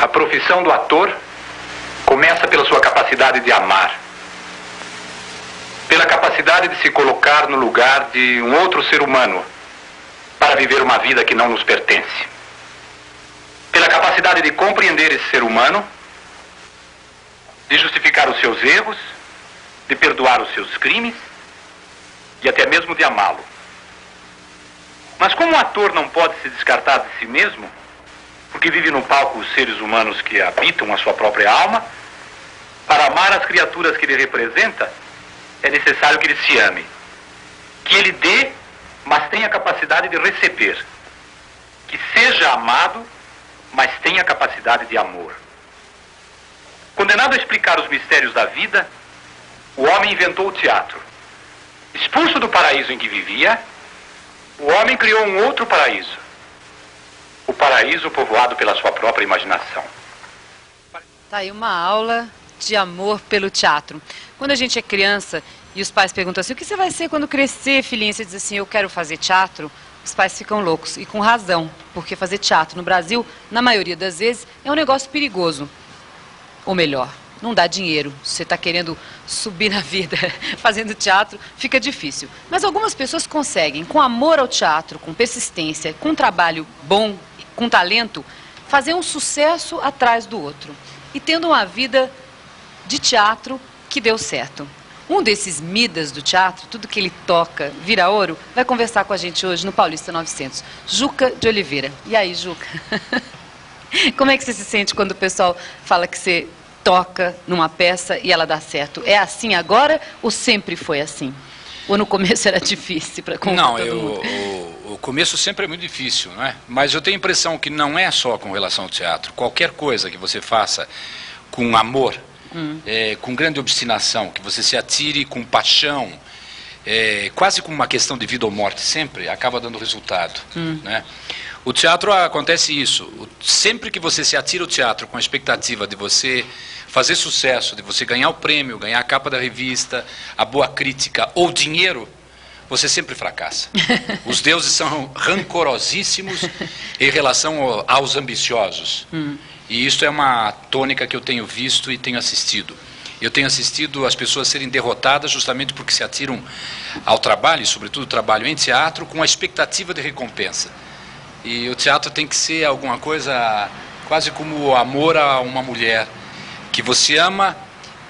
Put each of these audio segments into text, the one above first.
profissão do ator começa pela sua capacidade de amar, pela capacidade de se colocar no lugar de um outro ser humano para viver uma vida que não nos pertence, pela capacidade de compreender esse ser humano, de justificar os seus erros, de perdoar os seus crimes e até mesmo de amá-lo. Mas como um ator não pode se descartar de si mesmo, porque vive no palco os seres humanos que habitam a sua própria alma, para amar as criaturas que ele representa, é necessário que ele se ame. Que ele dê, mas tenha a capacidade de receber. Que seja amado, mas tenha a capacidade de amor. Condenado a explicar os mistérios da vida, o homem inventou o teatro. Expulso do paraíso em que vivia, o homem criou um outro paraíso. O paraíso povoado pela sua própria imaginação. Tá aí uma aula de amor pelo teatro. Quando a gente é criança e os pais perguntam assim, o que você vai ser quando crescer, filhinha? Você diz assim, eu quero fazer teatro. Os pais ficam loucos, e com razão, porque fazer teatro no Brasil, na maioria das vezes, é um negócio perigoso. Ou melhor, não dá dinheiro. Se você está querendo subir na vida fazendo teatro, fica difícil. Mas algumas pessoas conseguem, com amor ao teatro, com persistência, com trabalho bom, com talento, fazer um sucesso atrás do outro. E tendo uma vida de teatro que deu certo. Um desses Midas do teatro, tudo que ele toca vira ouro, vai conversar com a gente hoje no Paulista 900. Juca de Oliveira. E aí, Juca? Como é que você se sente quando o pessoal fala que você toca numa peça e ela dá certo? É assim agora ou sempre foi assim? Ou no começo era difícil para contar todo mundo? O começo sempre é muito difícil, não é? Mas eu tenho a impressão que não é só com relação ao teatro. Qualquer coisa que você faça com amor, com grande obstinação, que você se atire com paixão, quase como uma questão de vida ou morte, sempre acaba dando resultado, né? O teatro acontece isso. Sempre que você se atira ao teatro com a expectativa de você fazer sucesso, de você ganhar o prêmio, ganhar a capa da revista, a boa crítica ou dinheiro, você sempre fracassa. Os deuses são rancorosíssimos em relação aos ambiciosos. E isso é uma tônica que eu tenho visto e tenho assistido. Eu tenho assistido as pessoas serem derrotadas justamente porque se atiram ao trabalho, e sobretudo o trabalho em teatro, com a expectativa de recompensa. E o teatro tem que ser alguma coisa quase como o amor a uma mulher, que você ama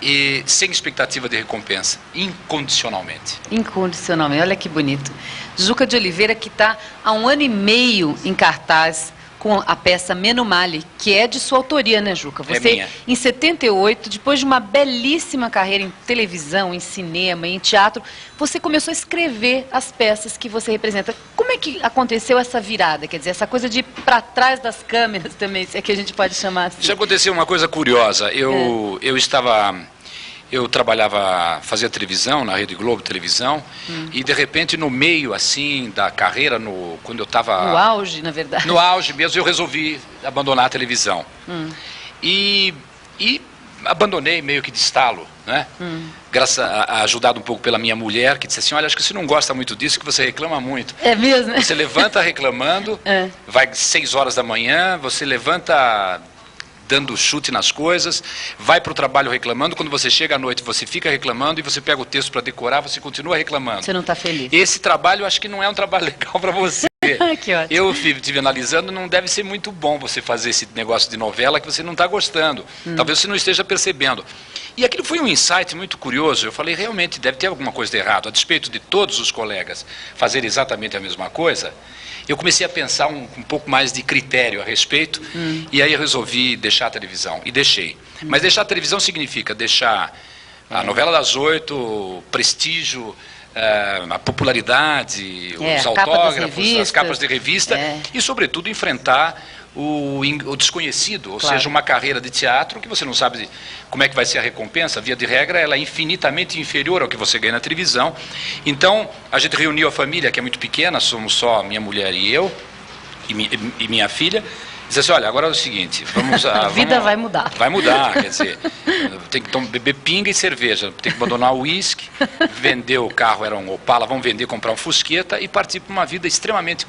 e sem expectativa de recompensa, incondicionalmente. Incondicionalmente, olha que bonito. Juca de Oliveira, que está há 1 ano e meio em cartaz com a peça Menomale, que é de sua autoria, né, Juca? Você, minha. em 78, depois de uma belíssima carreira em televisão, em cinema, em teatro, você começou a escrever as peças que você representa. Como é que aconteceu essa virada? Quer dizer, essa coisa de ir para trás das câmeras também, se é que a gente pode chamar assim. Isso aconteceu uma coisa curiosa. Eu trabalhava, fazia televisão, na Rede Globo Televisão, e de repente no meio assim da carreira, quando eu estava... No auge, na verdade. No auge mesmo, eu resolvi abandonar a televisão. E abandonei meio que de estalo, né? Ajudado um pouco pela minha mulher, que disse assim, olha, acho que você não gosta muito disso, que você reclama muito. É mesmo? Você levanta reclamando, vai 6 horas da manhã, você levanta dando chute nas coisas, vai para o trabalho reclamando, quando você chega à noite você fica reclamando e você pega o texto para decorar, você continua reclamando. Você não está feliz. Esse trabalho, eu acho que não é um trabalho legal para você. Que ótimo. Eu estive analisando, não deve ser muito bom você fazer esse negócio de novela que você não está gostando. Talvez você não esteja percebendo. E aquilo foi um insight muito curioso. Eu falei, realmente deve ter alguma coisa de errado. A despeito de todos os colegas fazerem exatamente a mesma coisa, eu comecei a pensar um pouco mais de critério a respeito, e aí eu resolvi deixar a televisão, e deixei. Mas deixar a televisão significa deixar a novela das 8, o prestígio, a popularidade, os autógrafos, as capas de revista, e sobretudo enfrentar o desconhecido, ou seja, uma carreira de teatro que você não sabe como é que vai ser a recompensa. Via de regra, ela é infinitamente inferior ao que você ganha na televisão. Então, a gente reuniu a família, que é muito pequena, somos só minha mulher e eu, e minha filha, Diz assim, olha, agora é o seguinte, vamos... A vida vai mudar. Vai mudar, quer dizer, tem que beber pinga e cerveja, tem que abandonar o uísque, vender o carro, era um Opala, vamos vender, comprar um Fusqueta e partir para uma vida extremamente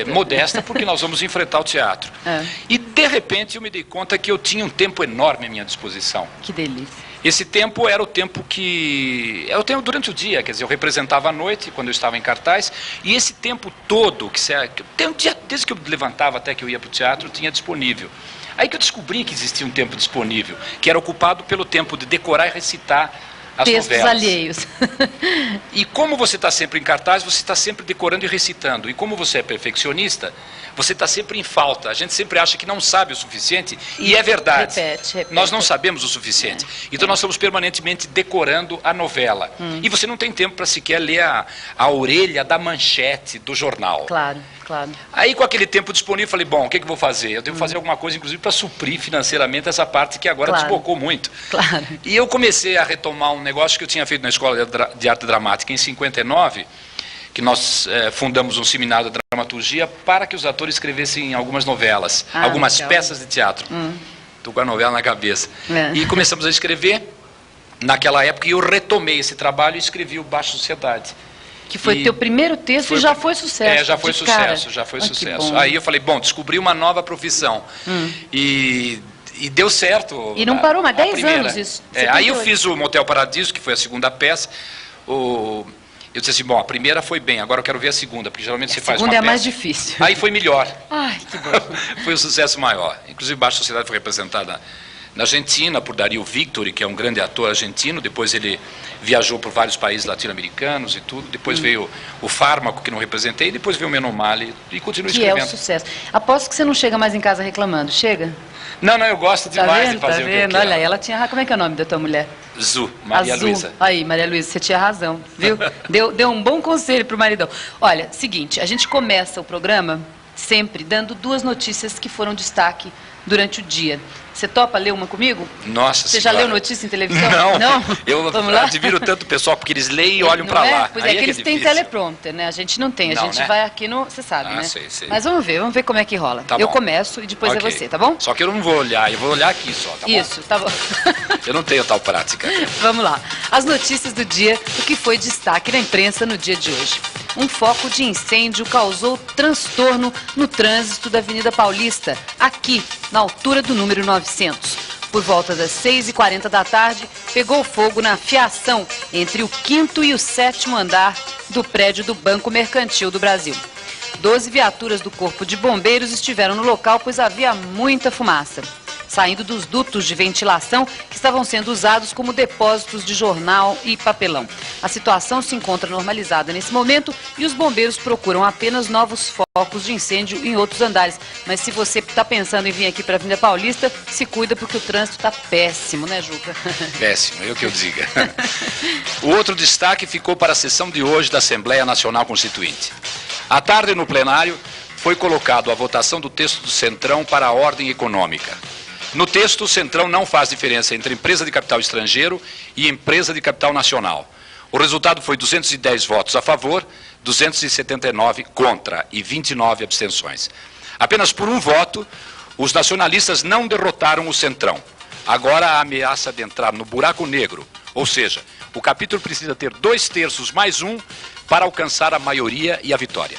modesta, porque nós vamos enfrentar o teatro. E, de repente, eu me dei conta que eu tinha um tempo enorme à minha disposição. Que delícia. Esse tempo era o tempo que... Era o tempo durante o dia, quer dizer, eu representava à noite, quando eu estava em cartaz, e esse tempo todo, desde que eu levantava até que eu ia para o teatro, tinha disponível. Aí que eu descobri que existia um tempo disponível, que era ocupado pelo tempo de decorar e recitar as textos novelas. alheios. E como você está sempre em cartaz, você está sempre decorando e recitando. E como você é perfeccionista, você está sempre em falta. A gente sempre acha que não sabe o suficiente, e é verdade. Repete. Nós não sabemos o suficiente. Então nós estamos permanentemente decorando a novela. E você não tem tempo para sequer ler a orelha da manchete do jornal. Claro. Aí, com aquele tempo disponível, falei, bom, o que eu vou fazer? Eu devo fazer alguma coisa, inclusive, para suprir financeiramente essa parte que agora desbocou muito. Claro. E eu comecei a retomar um negócio que eu tinha feito na Escola de Arte Dramática em 59, que nós fundamos um seminário de dramaturgia para que os atores escrevessem algumas novelas, algumas peças de teatro. Estou com a novela na cabeça. E começamos a escrever naquela época, e eu retomei esse trabalho e escrevi o Baixa Sociedade. Que foi teu primeiro texto e já foi sucesso. Já foi sucesso. Aí eu falei, bom, descobri uma nova profissão. E deu certo. E não parou mais, 10 anos isso. Aí eu fiz o Motel Paradiso, que foi a segunda peça. Eu disse assim, bom, a primeira foi bem, agora eu quero ver a segunda, porque geralmente você faz uma peça. A segunda é mais difícil. Aí foi melhor. Ai, que bom. Foi um sucesso maior. Inclusive, Baixa Sociedade foi representada na Argentina por Darío Victori, que é um grande ator argentino. Depois ele viajou por vários países latino-americanos e tudo. Depois veio o Fármaco, que não representei. Depois veio o Menomale e continuo escrevendo. Que é o sucesso. Aposto que você não chega mais em casa reclamando. Chega? Não, eu gosto demais de fazer o que eu quero. Olha, ela tinha... Como é que é o nome da tua mulher? Maria Luísa. Aí, Maria Luísa, você tinha razão, viu? Deu um bom conselho pro maridão. Olha, seguinte, a gente começa o programa sempre dando 2 notícias que foram destaque durante o dia. Você topa ler uma comigo? Nossa Você já leu notícia em televisão? Não? Eu admiro tanto o pessoal, porque eles leem e olham para lá. Pois é que eles têm teleprompter, né? A gente não tem, a gente vai aqui no... Você sabe, né? Sei. Mas vamos ver como é que rola. Eu começo e depois é você, tá bom? Só que eu não vou olhar, eu vou olhar aqui só, tá bom? Isso, tá bom. Eu não tenho tal prática. Vamos lá. As notícias do dia, o que foi destaque na imprensa no dia de hoje. Um foco de incêndio causou transtorno no trânsito da Avenida Paulista, aqui, na altura do número 900. Por volta das 6h40 da tarde, pegou fogo na fiação entre o 5º e o 7º andar do prédio do Banco Mercantil do Brasil. 12 viaturas do Corpo de Bombeiros estiveram no local, pois havia muita fumaça, saindo dos dutos de ventilação que estavam sendo usados como depósitos de jornal e papelão. A situação se encontra normalizada nesse momento e os bombeiros procuram apenas novos focos de incêndio em outros andares. Mas se você está pensando em vir aqui para a Avenida Paulista, se cuida porque o trânsito está péssimo, né, Juca? Péssimo, eu que eu diga. O outro destaque ficou para a sessão de hoje da Assembleia Nacional Constituinte. À tarde, no plenário, foi colocado a votação do texto do Centrão para a ordem econômica. No texto, o Centrão não faz diferença entre empresa de capital estrangeiro e empresa de capital nacional. O resultado foi 210 votos a favor, 279 contra e 29 abstenções. Apenas por um voto, os nacionalistas não derrotaram o Centrão. Agora a ameaça de entrar no buraco negro, ou seja, o capítulo precisa ter 2/3 mais 1 para alcançar a maioria e a vitória.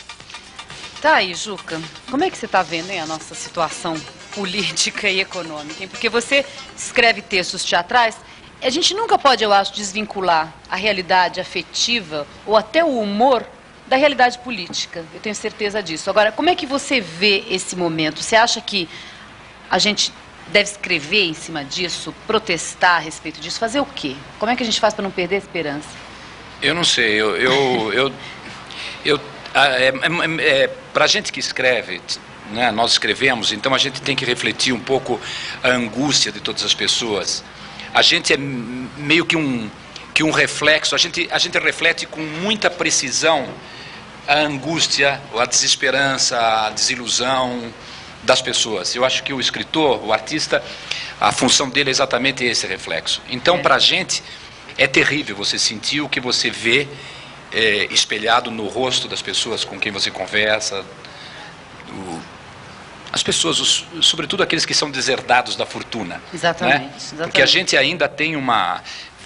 Tá aí, Juca, como é que você está vendo, hein, a nossa situação política e econômica, hein? Porque você escreve textos teatrais, a gente nunca pode, eu acho, desvincular a realidade afetiva ou até o humor da realidade política. Eu tenho certeza disso. Agora, como é que você vê esse momento? Você acha que a gente deve escrever em cima disso, protestar a respeito disso, fazer o quê? Como é que a gente faz para não perder a esperança? Eu não sei, para a gente que escreve, né, nós escrevemos, então a gente tem que refletir um pouco a angústia de todas as pessoas. A gente é meio que um reflexo, a gente reflete com muita precisão a angústia, a desesperança, a desilusão das pessoas. Eu acho que o escritor, o artista, a função dele é exatamente esse reflexo. Então, para a gente, é terrível você sentir o que você vê espelhado no rosto das pessoas com quem você conversa, as pessoas, sobretudo aqueles que são deserdados da fortuna. Exatamente, né? exatamente. Porque a gente ainda tem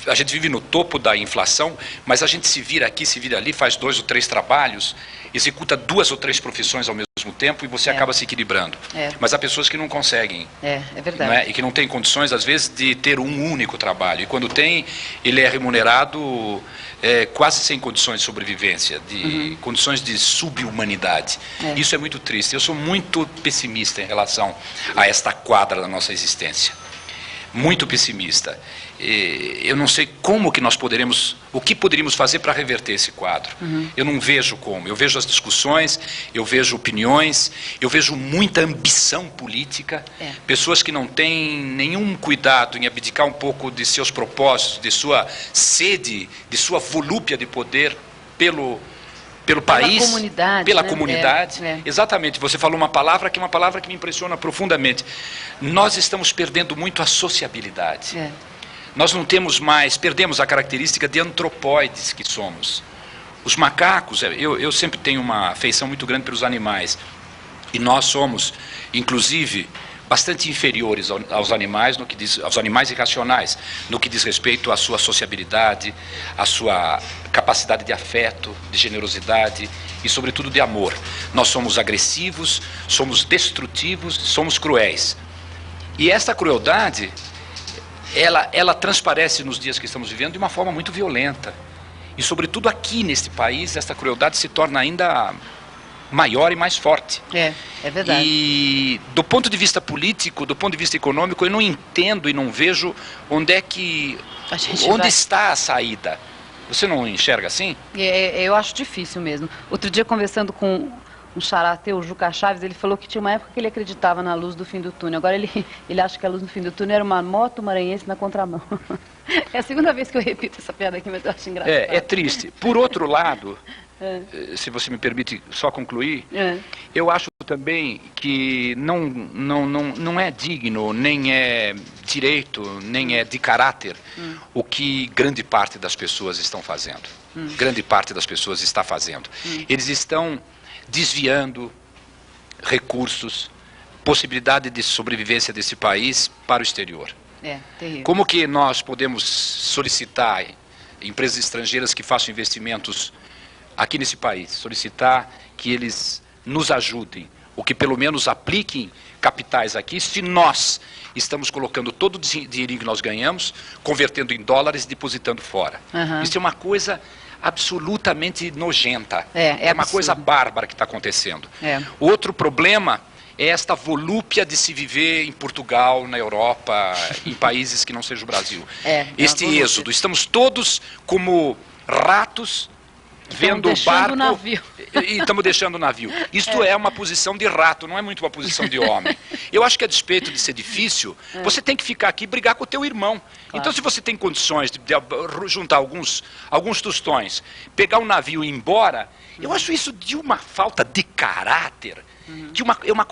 a gente vive no topo da inflação, mas a gente se vira aqui, se vira ali, faz 2 ou 3 trabalhos, executa 2 ou 3 profissões ao mesmo tempo e você acaba se equilibrando. Mas há pessoas que não conseguem. É verdade. Né? E que não têm condições, às vezes, de ter um único trabalho. E quando tem, ele é remunerado quase sem condições de sobrevivência, de condições de subhumanidade. Isso é muito triste. Eu sou muito pessimista em relação a esta quadra da nossa existência. Muito pessimista. Eu não sei como que nós o que poderíamos fazer para reverter esse quadro. Eu não vejo como. Eu vejo as discussões, eu vejo opiniões, eu vejo muita ambição política, pessoas que não têm nenhum cuidado em abdicar um pouco de seus propósitos, de sua sede, de sua volúpia de poder pelo país, pela comunidade. Exatamente, você falou uma palavra que é uma palavra que me impressiona profundamente. Nós estamos perdendo muito a sociabilidade. Nós não temos mais, perdemos a característica de antropóides que somos. Os macacos, eu sempre tenho uma afeição muito grande pelos animais. E nós somos, inclusive, bastante inferiores aos animais, aos animais irracionais, no que diz respeito à sua sociabilidade, à sua capacidade de afeto, de generosidade e, sobretudo, de amor. Nós somos agressivos, somos destrutivos, somos cruéis. E essa crueldade, ela transparece nos dias que estamos vivendo de uma forma muito violenta. E, sobretudo, aqui neste país, essa crueldade se torna ainda maior e mais forte. É verdade. E do ponto de vista político, do ponto de vista econômico, eu não entendo e não vejo onde está a saída. Você não enxerga assim? Eu acho difícil mesmo. Outro dia, conversando com um xará teu, o Juca Chaves, ele falou que tinha uma época que ele acreditava na luz do fim do túnel. Agora ele acha que a luz do fim do túnel era uma moto maranhense na contramão. É a segunda vez que eu repito essa piada aqui, mas eu acho engraçado. É triste. Por outro lado, se você me permite só concluir, eu acho também que não é digno, nem é direito, nem é de caráter o que grande parte das pessoas estão fazendo. Grande parte das pessoas está fazendo. Eles estão desviando recursos, possibilidade de sobrevivência desse país para o exterior. Terrível. Como que nós podemos solicitar empresas estrangeiras que façam investimentos aqui nesse país, solicitar que eles nos ajudem, ou que pelo menos apliquem capitais aqui, se nós estamos colocando todo o dinheirinho que nós ganhamos, convertendo em dólares e depositando fora. Isso é uma coisa absolutamente nojenta. É uma coisa bárbara que está acontecendo. Outro problema é esta volúpia de se viver em Portugal, na Europa, em países que não seja o Brasil. Este êxodo. Estamos todos como ratos vendo o barco e estamos deixando o navio. Isto é uma posição de rato, não é muito uma posição de homem. Eu acho que a despeito de ser difícil, você tem que ficar aqui e brigar com o teu irmão. Claro. Então, se você tem condições de juntar alguns tostões, pegar um navio e ir embora, eu acho isso de uma falta de caráter.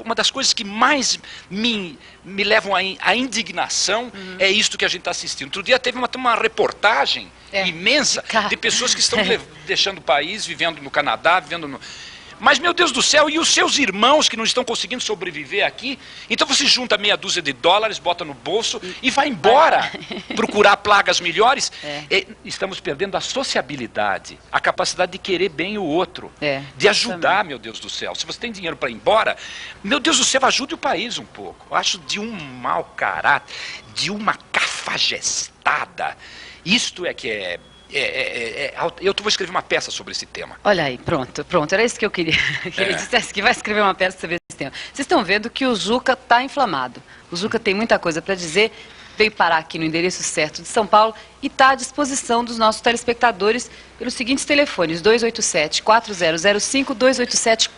Uma das coisas que mais me levam à indignação é isto que a gente está assistindo. Outro dia teve uma reportagem imensa de pessoas que estão deixando o país, vivendo no Canadá, vivendo no... Mas, meu Deus do céu, e os seus irmãos que não estão conseguindo sobreviver aqui? Então você junta meia dúzia de dólares, bota no bolso e vai embora procurar plagas melhores. Estamos perdendo a sociabilidade, a capacidade de querer bem o outro, de ajudar, meu Deus do céu. Se você tem dinheiro para ir embora, meu Deus do céu, ajude o país um pouco. Eu acho de um mau caráter, de uma cafajestada. Isto é que é... eu vou escrever uma peça sobre esse tema. Olha aí, pronto, era isso que eu queria. Que ele dissesse que vai escrever uma peça sobre esse tema. Vocês estão vendo que o Juca está inflamado. O Juca tem muita coisa para dizer, veio parar aqui no endereço certo de São Paulo e está à disposição dos nossos telespectadores pelos seguintes telefones, 287-4005,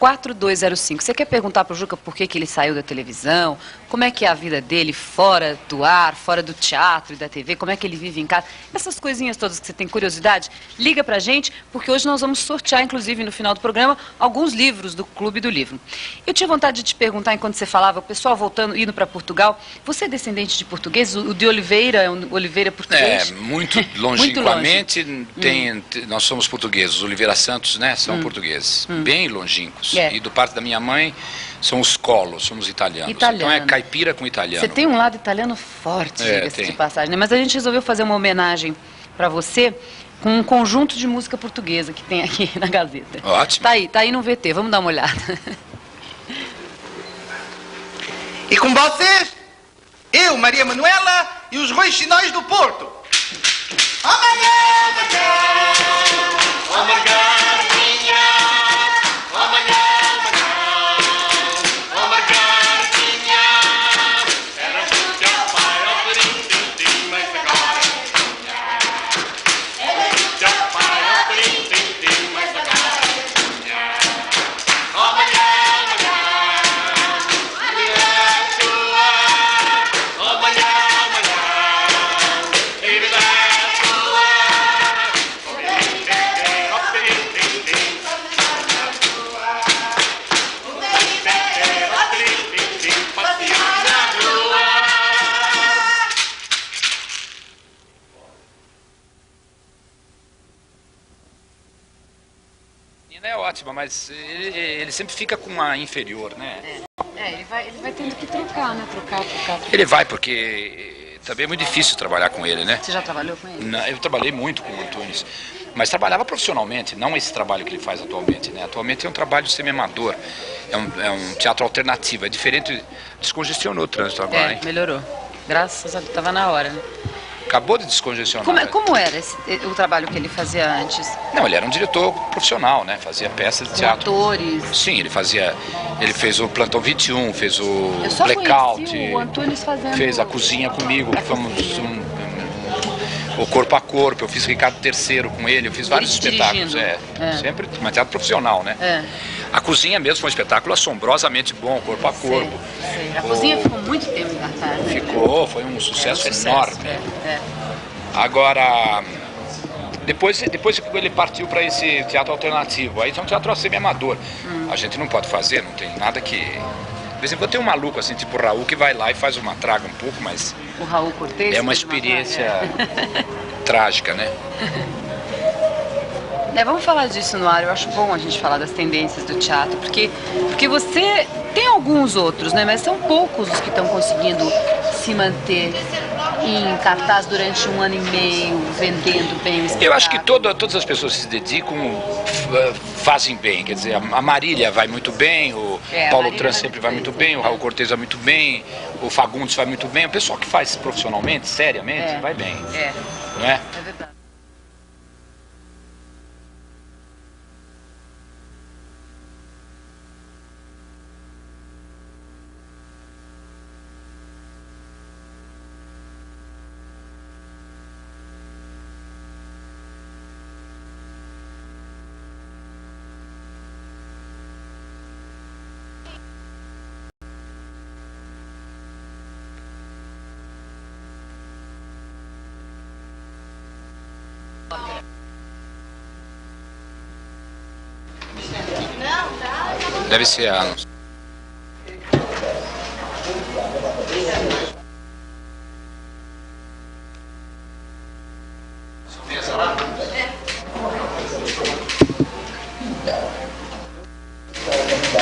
287-4205. Você quer perguntar para o Juca por que ele saiu da televisão, como é que é a vida dele fora do ar, fora do teatro e da TV, como é que ele vive em casa, essas coisinhas todas que você tem curiosidade, liga para a gente, porque hoje nós vamos sortear, inclusive no final do programa, alguns livros do Clube do Livro. Eu tinha vontade de te perguntar, enquanto você falava, o pessoal indo para Portugal, você é descendente de português? O de Oliveira é um Oliveira português? Muito longínquamente, nós somos portugueses. Os Oliveira Santos, né, são portugueses, bem longínquos. É. E do parte da minha mãe, são os Collo, somos italianos. Italiano. Então é caipira com italiano. Você tem um lado italiano forte, diga-se de tem. passagem, né? Mas a gente resolveu fazer uma homenagem para você com um conjunto de música portuguesa que tem aqui na Gazeta. Ótimo. Tá aí no VT, vamos dar uma olhada. E com vocês, eu, Maria Manuela e os Roixinóis do Porto. É ótima, mas ele sempre fica com a inferior, né? Ele vai tendo que trocar, né? Trocar. Ele vai, porque também é muito difícil trabalhar com ele, né? Você já trabalhou com ele? Eu trabalhei muito com o Antunes, mas trabalhava profissionalmente, não esse trabalho que ele faz atualmente, né? Atualmente é um trabalho semi-amador, é um teatro alternativo, é diferente, descongestionou o trânsito agora, hein? Melhorou. Graças a Deus, estava na hora, né? Acabou de descongestionar. Como era o trabalho que ele fazia antes? Não, ele era um diretor profissional, né? Fazia peças de teatro. Atores? Sim, ele fez o Plantão 21, fez o Eu só Blackout, conheci o Antunes fazendo... fez a Cozinha comigo, fomos o Corpo a Corpo, eu fiz Ricardo III com ele, eu fiz vários espetáculos. Sempre um teatro profissional, né? A Cozinha mesmo foi um espetáculo assombrosamente bom, Corpo a Corpo. Sei. A Cozinha ficou muito tempo em cartaz. Ficou, foi um sucesso enorme. Agora, depois ele partiu para esse teatro alternativo, aí é um teatro semi-amador. A gente não pode fazer, não tem nada que... De vez em quando tem um maluco assim, tipo o Raul, que vai lá e faz uma traga um pouco, mas... O Raul Cortez? É uma experiência trágica, né? Vamos falar disso no ar. Eu acho bom a gente falar das tendências do teatro, porque você tem alguns outros, né? Mas são poucos os que estão conseguindo se manter em cartaz durante 1 ano e meio, vendendo bem o espetáculo. Eu acho que todas as pessoas que se dedicam fazem bem. Quer dizer, a Marília vai muito bem, o Paulo Trans sempre vai muito bem, o Raul Cortez vai muito bem, o Fagundes vai muito bem. O pessoal que faz profissionalmente, seriamente, vai bem. Não é? É verdade. Deve ser a...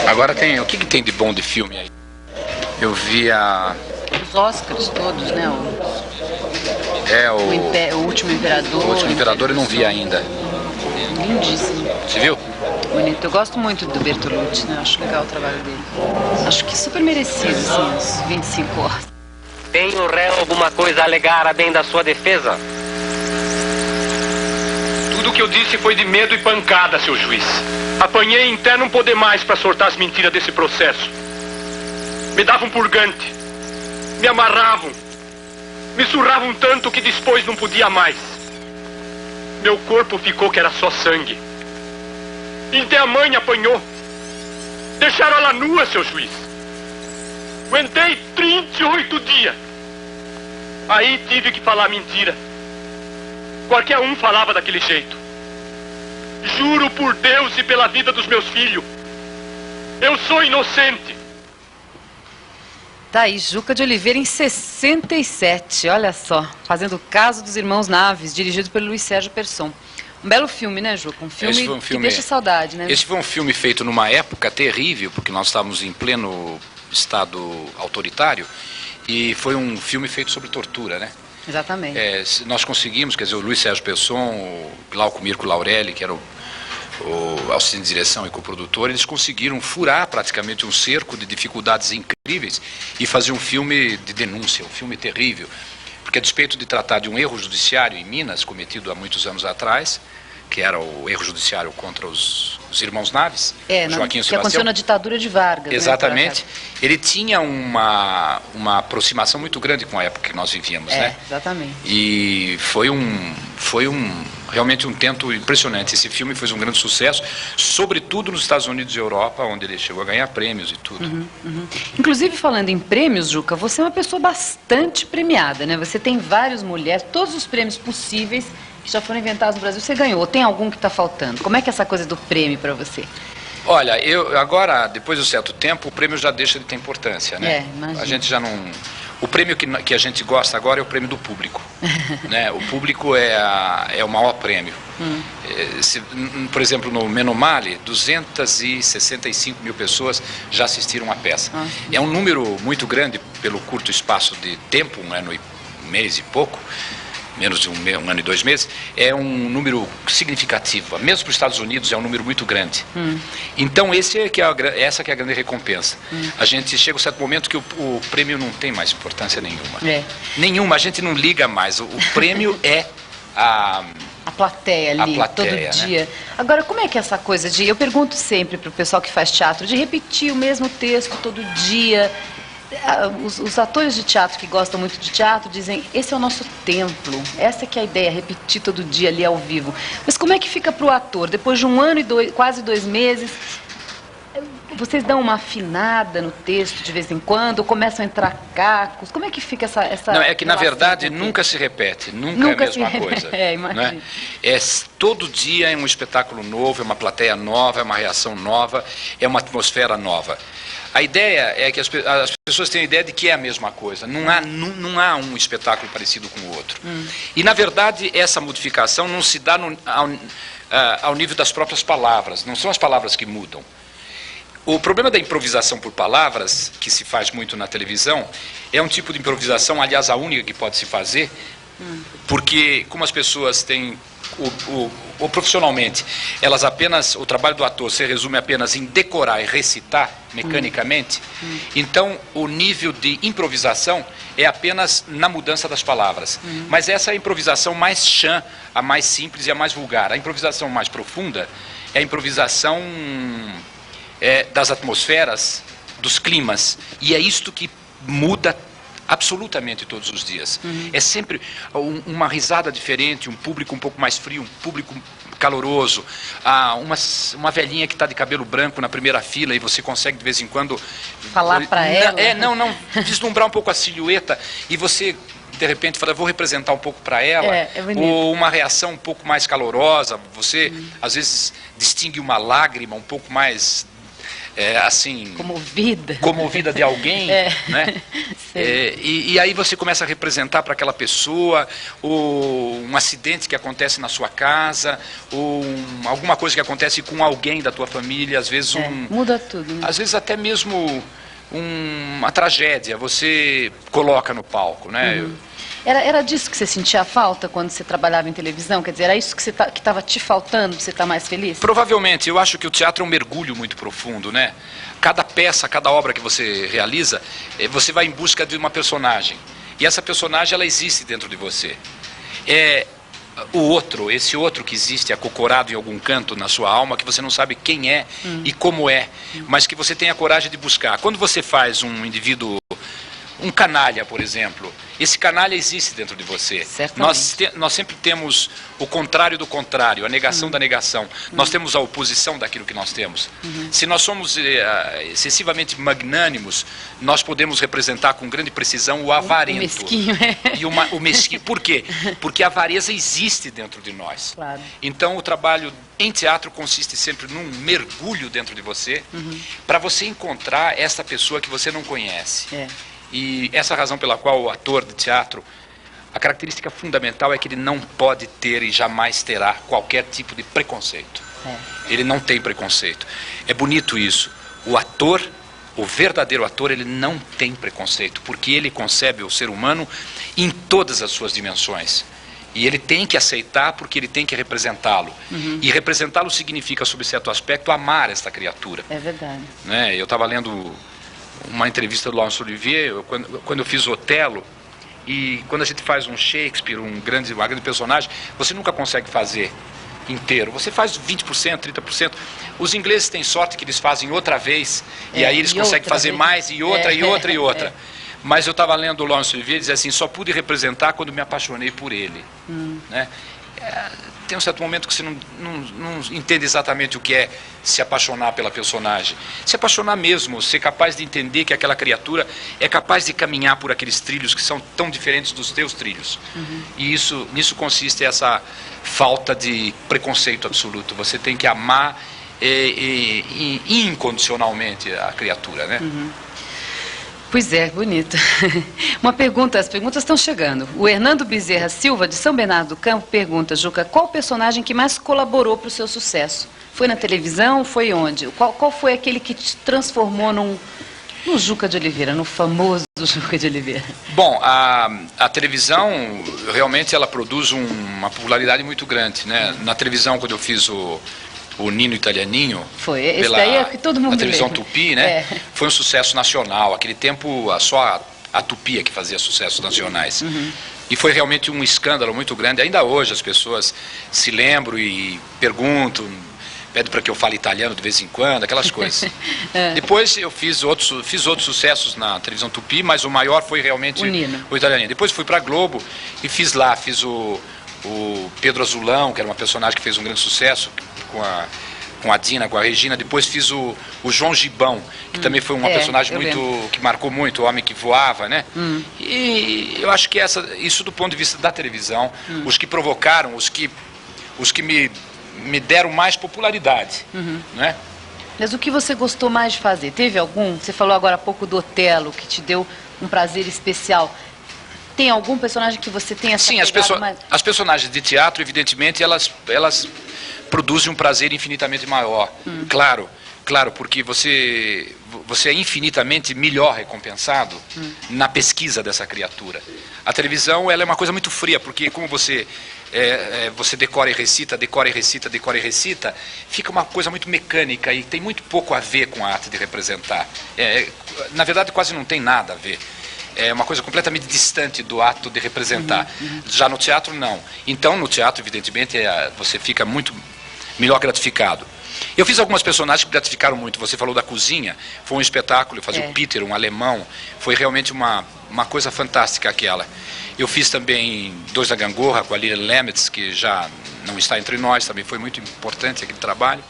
Agora tem... O que tem de bom de filme aí? Eu vi Os Oscars todos, né? O Último Imperador. O Último Imperador eu não vi ainda. Lindíssimo. Você viu? Bonito. Eu gosto muito do Bertolucci, né? Acho legal o trabalho dele. Acho que super merecido, assim, uns 25 horas. Tem o réu alguma coisa a alegar a bem da sua defesa? Tudo o que eu disse foi de medo e pancada, seu juiz. Apanhei até não poder mais para sortar as mentiras desse processo. Me davam purgante, me amarravam, me surravam tanto que depois não podia mais. Meu corpo ficou que era só sangue. E até a mãe apanhou. Deixaram ela nua, seu juiz. Aguentei 38 dias. Aí tive que falar mentira. Qualquer um falava daquele jeito. Juro por Deus e pela vida dos meus filhos. Eu sou inocente. Tá aí, Juca de Oliveira em 67, olha só. Fazendo o Caso dos Irmãos Naves, dirigido pelo Luiz Sérgio Persson. Um belo filme, né, Juca? Um filme, que deixa saudade, né? Esse foi um filme feito numa época terrível, porque nós estávamos em pleno estado autoritário, e foi um filme feito sobre tortura, né? Exatamente. Nós conseguimos, quer dizer, o Luiz Sérgio Pesson, o Glauco Mirko Laurelli, que era o assistente de direção e coprodutor, eles conseguiram furar praticamente um cerco de dificuldades incríveis e fazer um filme de denúncia, um filme terrível. Porque a despeito de tratar de um erro judiciário em Minas, cometido há muitos anos atrás, que era o erro judiciário contra os irmãos Naves, Joaquim e Sebastião. Que aconteceu na ditadura de Vargas. Exatamente. Né, ele tinha uma aproximação muito grande com a época que nós vivíamos, né? Exatamente. E foi realmente um tento impressionante. Esse filme fez um grande sucesso, sobretudo nos Estados Unidos e Europa, onde ele chegou a ganhar prêmios e tudo. Inclusive, falando em prêmios, Juca, você é uma pessoa bastante premiada, né? Você tem várias mulheres, todos os prêmios possíveis que já foram inventados no Brasil, você ganhou. Tem algum que está faltando? Como é que é essa coisa do prêmio para você? Olha, agora, depois de um certo tempo, o prêmio já deixa de ter importância, né? Imagina. A gente já não... O prêmio que a gente gosta agora é o prêmio do público. Né? O público é o maior prêmio. Por exemplo, no Menomale, 265 mil pessoas já assistiram à peça. É um número muito grande pelo curto espaço de tempo, um ano e mês e pouco, menos de um ano e 2 meses, é um número significativo. Mesmo para os Estados Unidos é um número muito grande. Então essa que é a grande recompensa. A gente chega a um certo momento que o prêmio não tem mais importância nenhuma. Nenhuma, a gente não liga mais. O prêmio é a plateia ali, todo dia. Né? Agora, como é que é essa coisa de... Eu pergunto sempre para o pessoal que faz teatro, de repetir o mesmo texto todo dia. Os atores de teatro que gostam muito de teatro dizem, esse é o nosso templo, essa que é a ideia, repetir todo dia ali ao vivo. Mas como é que fica para o ator? Depois de um ano e quase 2 meses, vocês dão uma afinada no texto de vez em quando, ou começam a entrar cacos? Como é que fica essa Não, é que na verdade nunca se repete, nunca é a mesma coisa. Imagina. Né? Todo dia é um espetáculo novo, é uma plateia nova, é uma reação nova, é uma atmosfera nova. A ideia é que as pessoas tenham a ideia de que é a mesma coisa. Não há um espetáculo parecido com o outro. E, na verdade, essa modificação não se dá ao nível das próprias palavras. Não são as palavras que mudam. O problema da improvisação por palavras, que se faz muito na televisão, é um tipo de improvisação, aliás, a única que pode se fazer, porque como as pessoas têm... ou profissionalmente, o trabalho do ator se resume apenas em decorar e recitar mecanicamente, então o nível de improvisação é apenas na mudança das palavras. Mas essa é a improvisação mais chã, a mais simples e a mais vulgar. A improvisação mais profunda é a improvisação das atmosferas, dos climas, e é isto que muda absolutamente todos os dias. É sempre uma risada diferente, um público um pouco mais frio, um público caloroso, uma velhinha que está de cabelo branco na primeira fila e você consegue de vez em quando falar para ela. Não, vislumbrar um pouco a silhueta e você de repente fala, vou representar um pouco para ela, ou uma reação um pouco mais calorosa, você às vezes distingue uma lágrima um pouco mais assim... Comovida de alguém, né? E aí você começa a representar para aquela pessoa um acidente que acontece na sua casa, ou alguma coisa que acontece com alguém da tua família, às vezes muda tudo, né? Às vezes até mesmo uma tragédia, você coloca no palco, né? Era disso que você sentia falta quando você trabalhava em televisão? Quer dizer, era isso que estava te faltando para você estar mais feliz? Provavelmente. Eu acho que o teatro é um mergulho muito profundo, né? Cada peça, cada obra que você realiza, você vai em busca de uma personagem. E essa personagem, ela existe dentro de você. Esse outro que existe acocorado em algum canto na sua alma, que você não sabe quem é e como é, mas que você tem a coragem de buscar. Quando você faz um indivíduo, um canalha, por exemplo, esse canalha existe dentro de você. Nós sempre temos o contrário do contrário, a negação da negação. Nós temos a oposição daquilo que nós temos. Se nós somos excessivamente magnânimos, nós podemos representar com grande precisão o avarento. O mesquinho. E o mesquinho. Por quê? Porque a avareza existe dentro de nós. Claro. Então o trabalho em teatro consiste sempre num mergulho dentro de você, para você encontrar essa pessoa que você não conhece. E essa é a razão pela qual o ator de teatro, A característica fundamental é que ele não pode ter e jamais terá qualquer tipo de preconceito. Ele não tem preconceito. É bonito isso. O ator, o verdadeiro ator, ele não tem preconceito, porque ele concebe o ser humano em todas as suas dimensões. E ele tem que aceitar porque ele tem que representá-lo. E representá-lo significa, sob certo aspecto, amar esta criatura. É verdade. Né? Eu estava lendo uma entrevista do Laurence Olivier, quando eu fiz Otelo, e quando a gente faz um Shakespeare, uma grande personagem, você nunca consegue fazer inteiro. Você faz 20%, 30%. Os ingleses têm sorte que eles fazem outra vez, e aí eles conseguem fazer mais, e outra, e outra, e outra. Mas eu estava lendo o Laurence Olivier e dizia assim, só pude representar quando me apaixonei por ele. Né? Tem um certo momento que você não entende exatamente o que é se apaixonar pela personagem. Se apaixonar mesmo, ser capaz de entender que aquela criatura é capaz de caminhar por aqueles trilhos que são tão diferentes dos teus trilhos. E nisso consiste essa falta de preconceito absoluto. Você tem que amar incondicionalmente a criatura, né? Pois é, bonito. Uma pergunta, as perguntas estão chegando. O Hernando Bezerra Silva, de São Bernardo do Campo, pergunta, Juca, qual o personagem que mais colaborou para o seu sucesso? Foi na televisão? Foi onde? Qual foi aquele que te transformou no Juca de Oliveira, no famoso Juca de Oliveira? Bom, a televisão, realmente, ela produz uma popularidade muito grande, né? Na televisão, quando eu fiz o Nino Italianinho, foi, esse daí é que todo mundo a televisão lembra. Tupi, né? Foi um sucesso nacional. Aquele tempo, só a Tupi é que fazia sucessos nacionais. E foi realmente um escândalo muito grande. Ainda hoje as pessoas se lembram e perguntam, pedem para que eu fale italiano de vez em quando, aquelas coisas. Depois eu fiz outros sucessos na televisão Tupi, mas o maior foi realmente o Italianinho. Depois fui para a Globo e fiz o Pedro Azulão, que era uma personagem que fez um grande sucesso com a Dina, com a Regina. Depois fiz o João Gibão, que também foi uma personagem que marcou muito, o homem que voava, né? E eu acho que isso do ponto de vista da televisão, os que provocaram, os que me deram mais popularidade, né? Mas o que você gostou mais de fazer? Teve algum? Você falou agora há pouco do Otelo, que te deu um prazer especial. Tem algum personagem que você tenha... Sim, as personagens de teatro, evidentemente, elas produzem um prazer infinitamente maior. Claro, porque você é infinitamente melhor recompensado na pesquisa dessa criatura. A televisão, ela é uma coisa muito fria, porque como você decora e recita, decora e recita, decora e recita, fica uma coisa muito mecânica e tem muito pouco a ver com a arte de representar. Na verdade, quase não tem nada a ver. É uma coisa completamente distante do ato de representar. Já no teatro, não. Então, no teatro, evidentemente, você fica muito melhor gratificado. Eu fiz algumas personagens que gratificaram muito. Você falou da cozinha, foi um espetáculo, eu fazia o Peter, um alemão. Foi realmente uma coisa fantástica aquela. Eu fiz também Dois da Gangorra, com a Lilian Lemetz, que já não está entre nós, também foi muito importante aquele trabalho.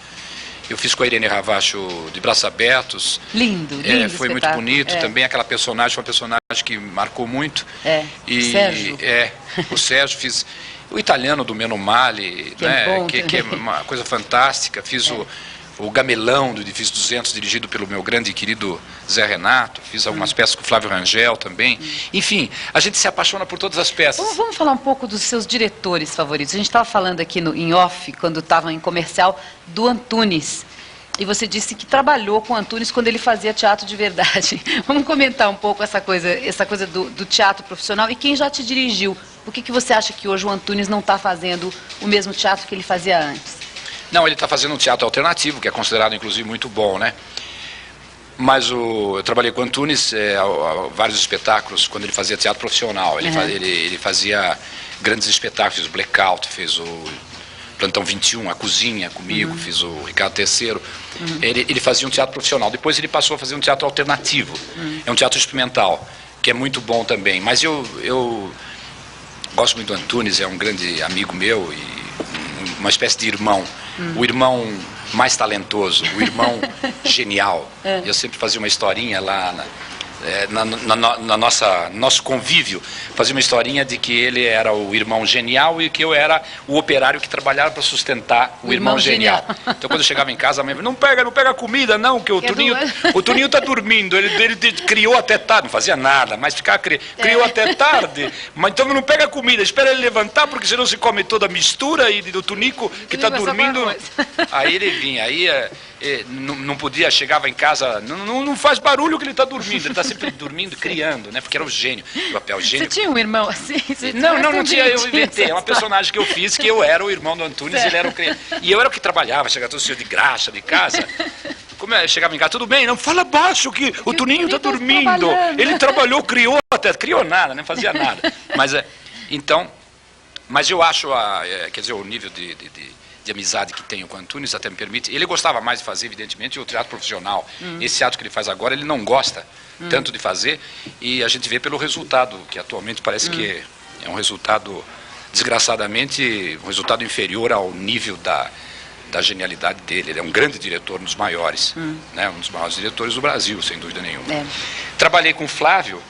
Eu fiz com a Irene Ravacho de Braços Abertos. Lindo foi muito bonito. Também aquela personagem, foi uma personagem que marcou muito. O Sérgio. O Sérgio, fiz o Italiano do Meno Male, que é uma coisa fantástica. Fiz o Gamelão do Edifício 200, dirigido pelo meu grande e querido Zé Renato. Fiz algumas peças com o Flávio Rangel também. Enfim, a gente se apaixona por todas as peças. Vamos falar um pouco dos seus diretores favoritos. A gente estava falando aqui em off, quando estava em comercial, do Antunes. E você disse que trabalhou com o Antunes quando ele fazia teatro de verdade. Vamos comentar um pouco essa coisa do teatro profissional e quem já te dirigiu. Por que você acha que hoje o Antunes não está fazendo o mesmo teatro que ele fazia antes? Não, ele está fazendo um teatro alternativo, que é considerado, inclusive, muito bom, né? Mas eu trabalhei com o Antunes vários espetáculos quando ele fazia teatro profissional. Ele fazia grandes espetáculos, fez o Blackout, fez o Plantão 21, a Cozinha comigo, fiz o Ricardo III. Ele fazia um teatro profissional. Depois ele passou a fazer um teatro alternativo. É um teatro experimental, que é muito bom também. Mas eu gosto muito do Antunes, é um grande amigo meu e uma espécie de irmão. O irmão mais talentoso, o irmão genial. Eu sempre fazia uma historinha lá nosso convívio, fazia uma historinha de que ele era o irmão genial e que eu era o operário que trabalhava para sustentar o irmão genial. Então, quando eu chegava em casa, a mãe falava, não pega comida, não, que o Toninho está dormindo, ele criou até tarde, não fazia nada, mas criou até tarde, mas então não pega comida, espera ele levantar, porque senão se come toda a mistura e do Tonico que está dormindo. Aí ele vinha, não podia, chegava em casa, não faz barulho que ele está dormindo, ele está sempre dormindo, criando, né? Porque era o gênio, o papel gênio. Você tinha um irmão assim? Não tinha, eu inventei, é uma personagem que eu fiz, que eu era o irmão do Antunes, ele era o criança. E eu era o que trabalhava, chegava todo cheio de graxa de casa. Como eu chegava em casa, tudo bem, não fala baixo que o Toninho está dormindo. Ele trabalhou, criou nada, não fazia nada. Mas eu acho, quer dizer, o nível de amizade que tenho com o Antunes até me permite. Ele gostava mais de fazer, evidentemente, o teatro profissional. Esse teatro que ele faz agora, ele não gosta tanto de fazer, e a gente vê pelo resultado, que atualmente parece que é um resultado, desgraçadamente, um resultado inferior ao nível da genialidade dele. Ele é um grande diretor, um dos maiores, né? Um dos maiores diretores do Brasil, sem dúvida nenhuma. Trabalhei com Flávio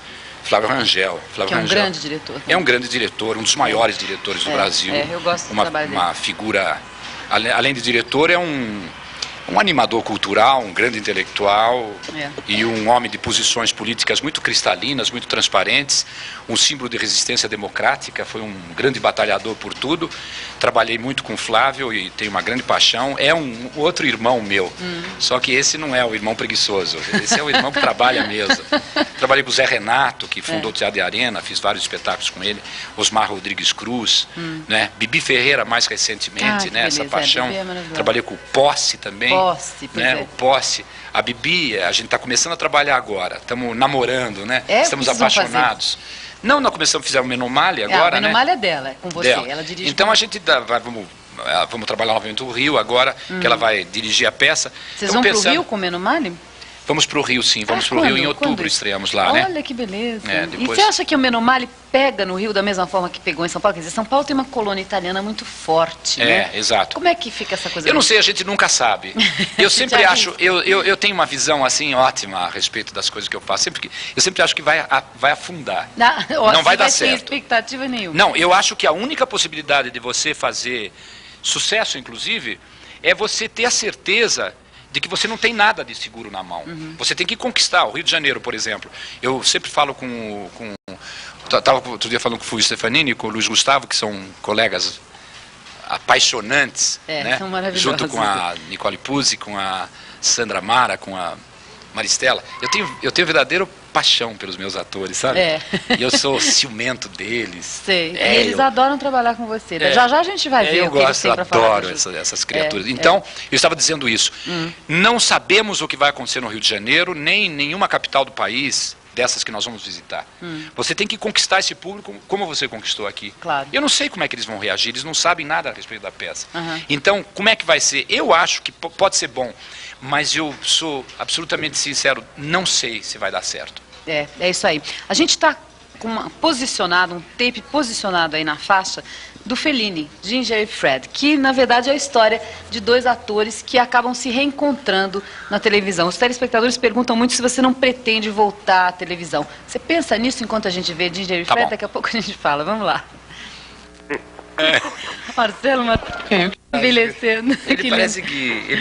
Rangel. Que é um grande diretor. É um grande diretor, um dos maiores diretores do Brasil. Eu gosto do trabalho dele. Uma figura, além de diretor, é um animador cultural, um grande intelectual e um homem de posições políticas muito cristalinas, muito transparentes, um símbolo de resistência democrática, foi um grande batalhador por tudo. Trabalhei muito com o Flávio e tenho uma grande paixão. É um outro irmão meu, só que esse não é o irmão preguiçoso, esse é o irmão que trabalha mesmo. Trabalhei com o Zé Renato, que fundou o Teatro de Arena, fiz vários espetáculos com ele, Osmar Rodrigues Cruz, né? Bibi Ferreira mais recentemente, né? Essa paixão. Trabalhei com o Posse também, né? O Posse. A Bibi, a gente está começando a trabalhar agora, estamos namorando, né? Estamos apaixonados. Não, nós fizemos o Menomale agora, né? O Menomale é dela, é com você, ela dirige. Então a gente vamos trabalhar novamente no Rio agora, que ela vai dirigir a peça. Vocês vão para o Rio com o Menomale? Vamos para o Rio, sim. Vamos para o Rio em outubro, estreamos lá, né? Olha que beleza. Depois... E você acha que o Menomale pega no Rio da mesma forma que pegou em São Paulo? Quer dizer, São Paulo tem uma colônia italiana muito forte, né? Exato. Como é que fica essa coisa? Eu não sei, a gente nunca sabe. Eu sempre acho, eu tenho uma visão assim ótima a respeito das coisas que eu faço. Eu sempre acho que vai afundar. Não vai dar certo. Não tem expectativa nenhuma. Não, eu acho que a única possibilidade de você fazer sucesso, inclusive, é você ter a certeza de que você não tem nada de seguro na mão. Você tem que conquistar. O Rio de Janeiro, por exemplo. Eu sempre falo estava outro dia falando com o Fulvio Stefanini e com o Luiz Gustavo, que são colegas apaixonantes, né? São maravilhosos. Junto com a Nicole Puzzi, com a Sandra Mara, com a Maristela. Eu tenho verdadeira paixão pelos meus atores, sabe? E eu sou ciumento deles. Sei. E eles adoram trabalhar com você. Já a gente vai ver o que eles têm para falar. Eu adoro essas criaturas. Então, eu estava dizendo isso. Não sabemos o que vai acontecer no Rio de Janeiro, nem em nenhuma capital do país, dessas que nós vamos visitar. Você tem que conquistar esse público como você conquistou aqui. Claro. Eu não sei como é que eles vão reagir, eles não sabem nada a respeito da peça. Então, como é que vai ser? Eu acho que pode ser bom, mas eu sou absolutamente sincero, não sei se vai dar certo. É isso aí. A gente está com um tape posicionado aí na faixa do Fellini, Ginger e Fred, que na verdade é a história de dois atores que acabam se reencontrando na televisão. Os telespectadores perguntam muito se você não pretende voltar à televisão. Você pensa nisso enquanto a gente vê Ginger e Fred? Bom. Daqui a pouco a gente fala. Vamos lá. Marcelo envelhecendo. Ele parece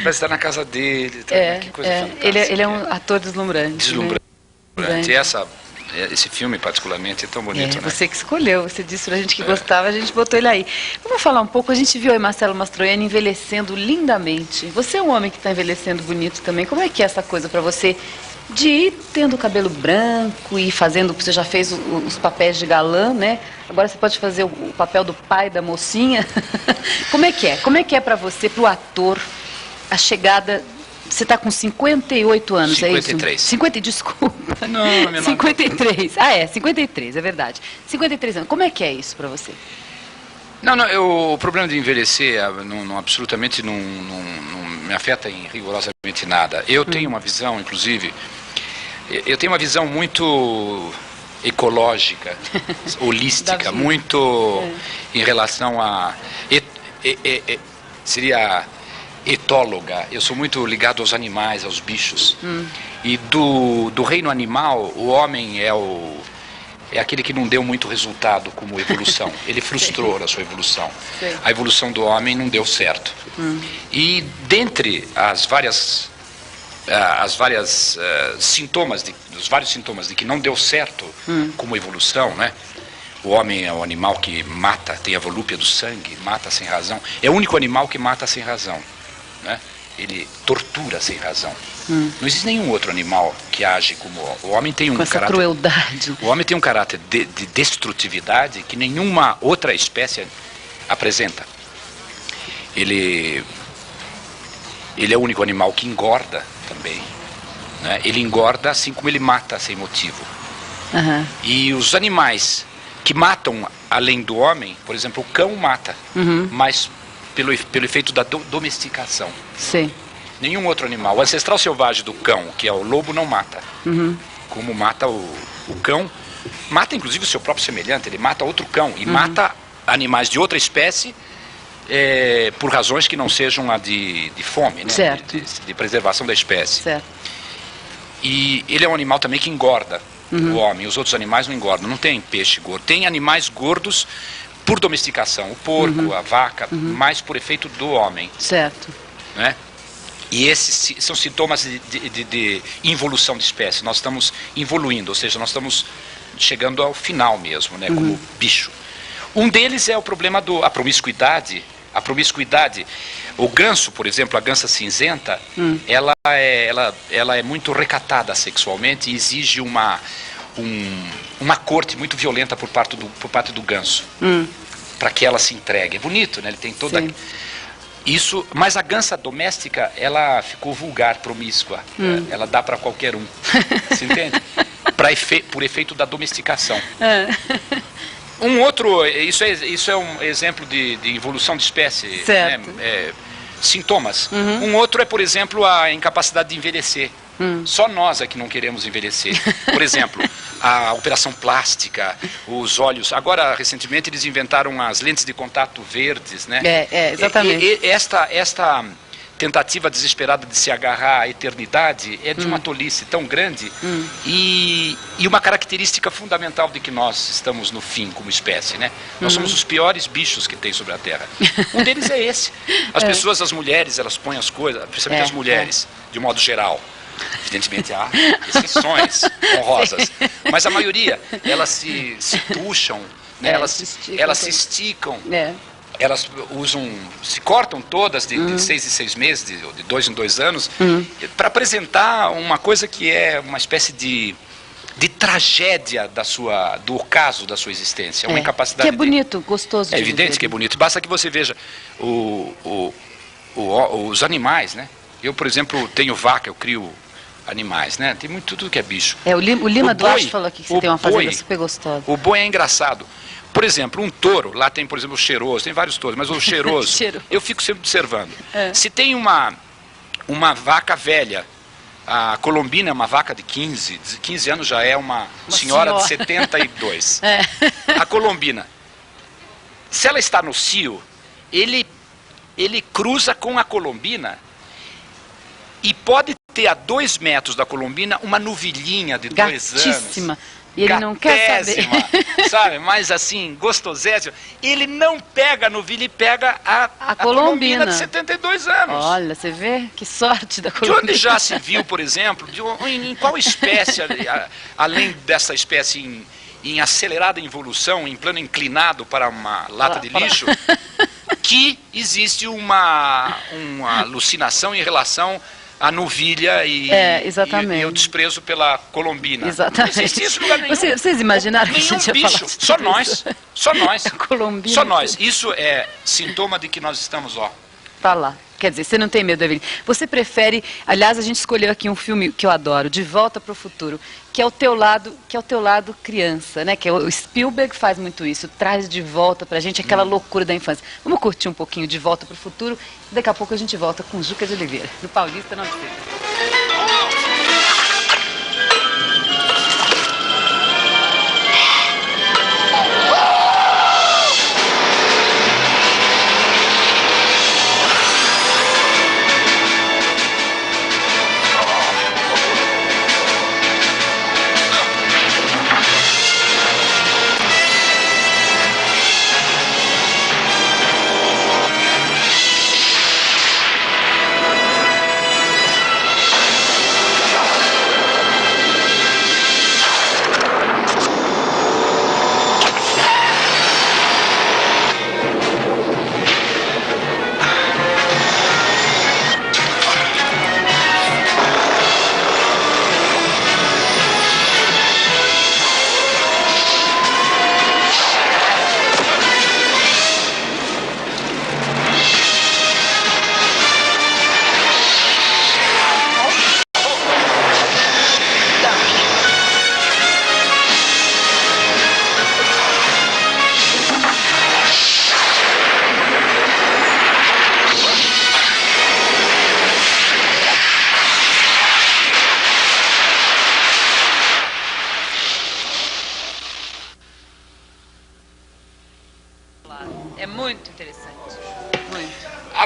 estar na casa dele. Que coisa fantástica. Ele é um ator deslumbrante. Deslumbrante. E esse filme, particularmente, é tão bonito, né? Você que escolheu, você disse pra gente que gostava, a gente botou ele aí. Vamos falar um pouco, a gente viu aí Marcelo Mastroianni envelhecendo lindamente. Você é um homem que está envelhecendo bonito também. Como é que é essa coisa pra você de ir tendo o cabelo branco e fazendo, você já fez os papéis de galã, né? Agora você pode fazer o papel do pai da mocinha. Como é que é? Como é que é pra você, pro ator, a chegada... Você está com 58 anos, 53. É isso? 50, desculpa. Não, meu 53. 53, é verdade. 53 anos. Como é que é isso para você? O problema de envelhecer absolutamente não me afeta em rigorosamente nada. Eu tenho uma visão, inclusive, muito ecológica, holística, muito em relação a... seria etóloga, eu sou muito ligado aos animais, aos bichos. E do reino animal, o homem é aquele que não deu muito resultado como evolução. Ele frustrou a sua evolução. A evolução do homem não deu certo. E dentre os vários sintomas de que não deu certo como evolução, né? O homem é um animal que mata, tem a volúpia do sangue, mata sem razão. É o único animal que mata sem razão, né? Ele tortura sem razão. Não existe nenhum outro animal que age como o homem. Tem um caráter, crueldade. O homem tem um caráter de destrutividade que nenhuma outra espécie apresenta. Ele é o único animal que engorda também, né? Ele engorda assim como ele mata sem motivo. E os animais que matam além do homem, por exemplo, o cão mata, mas pelo efeito da domesticação. Sim. Nenhum outro animal. O ancestral selvagem do cão, que é o lobo, não mata. Como mata o cão, mata inclusive o seu próprio semelhante, ele mata outro cão e mata animais de outra espécie por razões que não sejam a de fome, né? Certo. De preservação da espécie. Certo. E ele é um animal também que engorda o homem. Os outros animais não engordam. Não tem peixe gordo. Tem animais gordos por domesticação. O porco, a vaca, mais por efeito do homem. Certo. Né? E esses são sintomas de involução de espécie. Nós estamos evoluindo, ou seja, nós estamos chegando ao final mesmo, né? Como bicho. Um deles é o problema da promiscuidade. A promiscuidade, o ganso, por exemplo, a gansa cinzenta, ela é muito recatada sexualmente e exige uma corte muito violenta por parte do ganso, para que ela se entregue. É bonito, né? Ele tem toda isso, mas a gansa doméstica, ela ficou vulgar, promíscua. Ela dá para qualquer um. Você entende? Por efeito da domesticação. Um outro, isso é um exemplo de evolução de espécie, certo. Né? Sintomas. Um outro é, por exemplo, a incapacidade de envelhecer. Só nós é que não queremos envelhecer. Por exemplo, a operação plástica, os olhos. Agora, recentemente, eles inventaram as lentes de contato verdes, né? Exatamente. Esta tentativa desesperada de se agarrar à eternidade é de uma tolice tão grande e uma característica fundamental de que nós estamos no fim como espécie, né? Nós somos os piores bichos que tem sobre a Terra. Um deles é esse. As pessoas, as mulheres, elas põem as coisas, principalmente as mulheres, de modo geral. Evidentemente há exceções honrosas, mas a maioria, elas se puxam, né? Elas se esticam. Elas se cortam todas de 6 em 6 meses, de 2 em 2 anos, para apresentar uma coisa que é uma espécie de tragédia do ocaso da sua existência. Uma incapacidade. Que é bonito, gostoso de É evidente viver. que é bonito. Basta que você veja os animais, né? Eu, por exemplo, tenho vaca, eu crio animais, né? Tem tudo que é bicho. O Lima Duarte falou aqui que você tem uma fazenda super gostosa. O boi é engraçado. Por exemplo, um touro, lá tem, por exemplo, o cheiroso, tem vários touros, mas o cheiroso, eu fico sempre observando. Se tem uma vaca velha, a colombina é uma vaca de 15 anos, já é uma senhora de 72. A colombina, se ela está no cio, ele cruza com a colombina e pode ter a 2 metros da colombina uma novilhinha de 2 anos. Gatíssima. E ele não quer saber. Sabe? Mas assim, gostosésima. Ele não pega a novilha, ele pega a colombina de 72 anos. Olha, você vê? Que sorte da colombina. De onde já se viu, por exemplo, em qual espécie, além dessa espécie em acelerada evolução, em plano inclinado para uma lata de lixo, que existe uma alucinação em relação a novilha e o desprezo pela colombina. Exatamente. Não existe isso em lugar nenhum. Vocês imaginaram que a gente ia bicho, falar só nós. Só nós. Colombina. Só nós. Isso é sintoma de que nós estamos, Tá lá. Quer dizer, você não tem medo, Evelyn. Você prefere, aliás, a gente escolheu aqui um filme que eu adoro, De Volta para o Futuro, que é o teu lado criança, né? Que o Spielberg faz muito isso, traz de volta pra gente aquela loucura da infância. Vamos curtir um pouquinho De Volta para o Futuro, daqui a pouco a gente volta com Juca de Oliveira, do Paulista Não Precisa.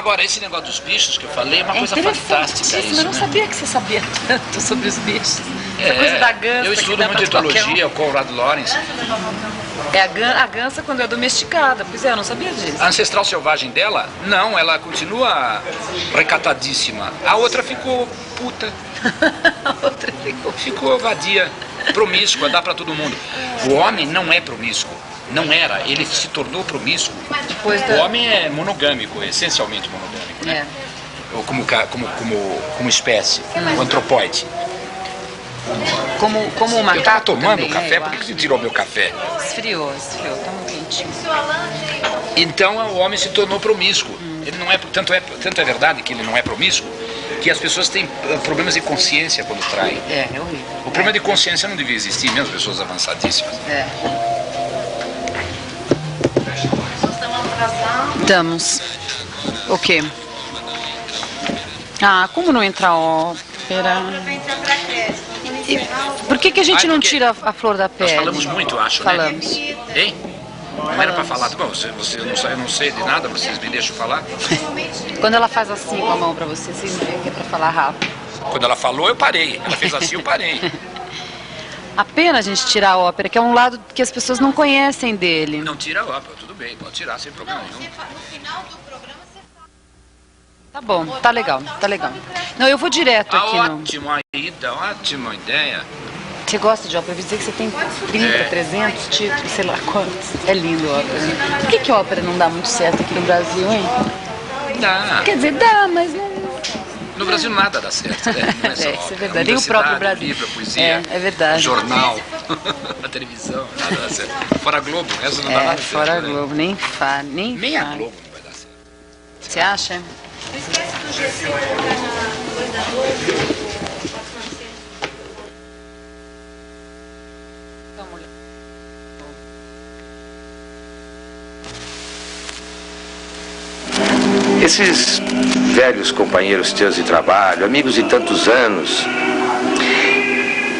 Agora, esse negócio dos bichos que eu falei é uma coisa fantástica isso, eu não né? sabia que você sabia tanto sobre os bichos. Essa coisa da gansa. Eu estudo muito etologia, o Conrad Lorenz. A gansa quando é domesticada. Pois é, eu não sabia disso. A ancestral selvagem dela, não, ela continua recatadíssima. A outra ficou puta. A outra Ficou vadia, promíscua, dá pra todo mundo. O homem não é promíscuo. Não era, ele se tornou promíscuo. O homem é monogâmico, essencialmente monogâmico, né? Como espécie, o antropóide. Como o macaco. Eu tava tomando também, café, por que você tirou meu café? Esfriou, tá muito quentinho. Então o homem se tornou promíscuo. Ele não é, tanto é verdade que ele não é promíscuo, que as pessoas têm problemas de consciência quando traem. É horrível. O problema de consciência não devia existir, mesmo pessoas avançadíssimas. Estamos. O quê? Como não entra ópera? Por que a gente não tira a flor da pele? Nós falamos muito, acho, Falamos. né? Hein? Não era pra falar. Bom, eu não sei de nada, vocês me deixam falar. Quando ela faz assim com a mão pra você, vocês veem que é pra falar rápido. Quando ela falou, eu parei. Ela fez assim, eu parei. A pena a gente tirar a ópera, que é um lado que as pessoas não conhecem dele. Não tira a ópera, tudo bem, pode tirar sem problema nenhum. No final do programa você fala. Tá bom, tá legal. Não, eu vou direto aqui no... Ótima ida, ótima ideia. Você gosta de ópera? Eu vi dizer que você tem 30, 300 títulos, sei lá quantos. É lindo a ópera. Né? Por que a ópera não dá muito certo aqui no Brasil, hein? Dá. Quer dizer, dá, mas não... No Brasil nada dá certo, né? Não é só Isso é ópera. verdade. Nem o próprio Brasil. Livro, poesia, é verdade. jornal, a televisão, nada dá certo. Fora a Globo, essa não dá nada certo. Fora a né? Globo, nem fala. Nem a Globo não vai dar certo. Você acha? Não esquece do GC colocar na coisa da noite. Esses velhos companheiros teus de trabalho, amigos de tantos anos,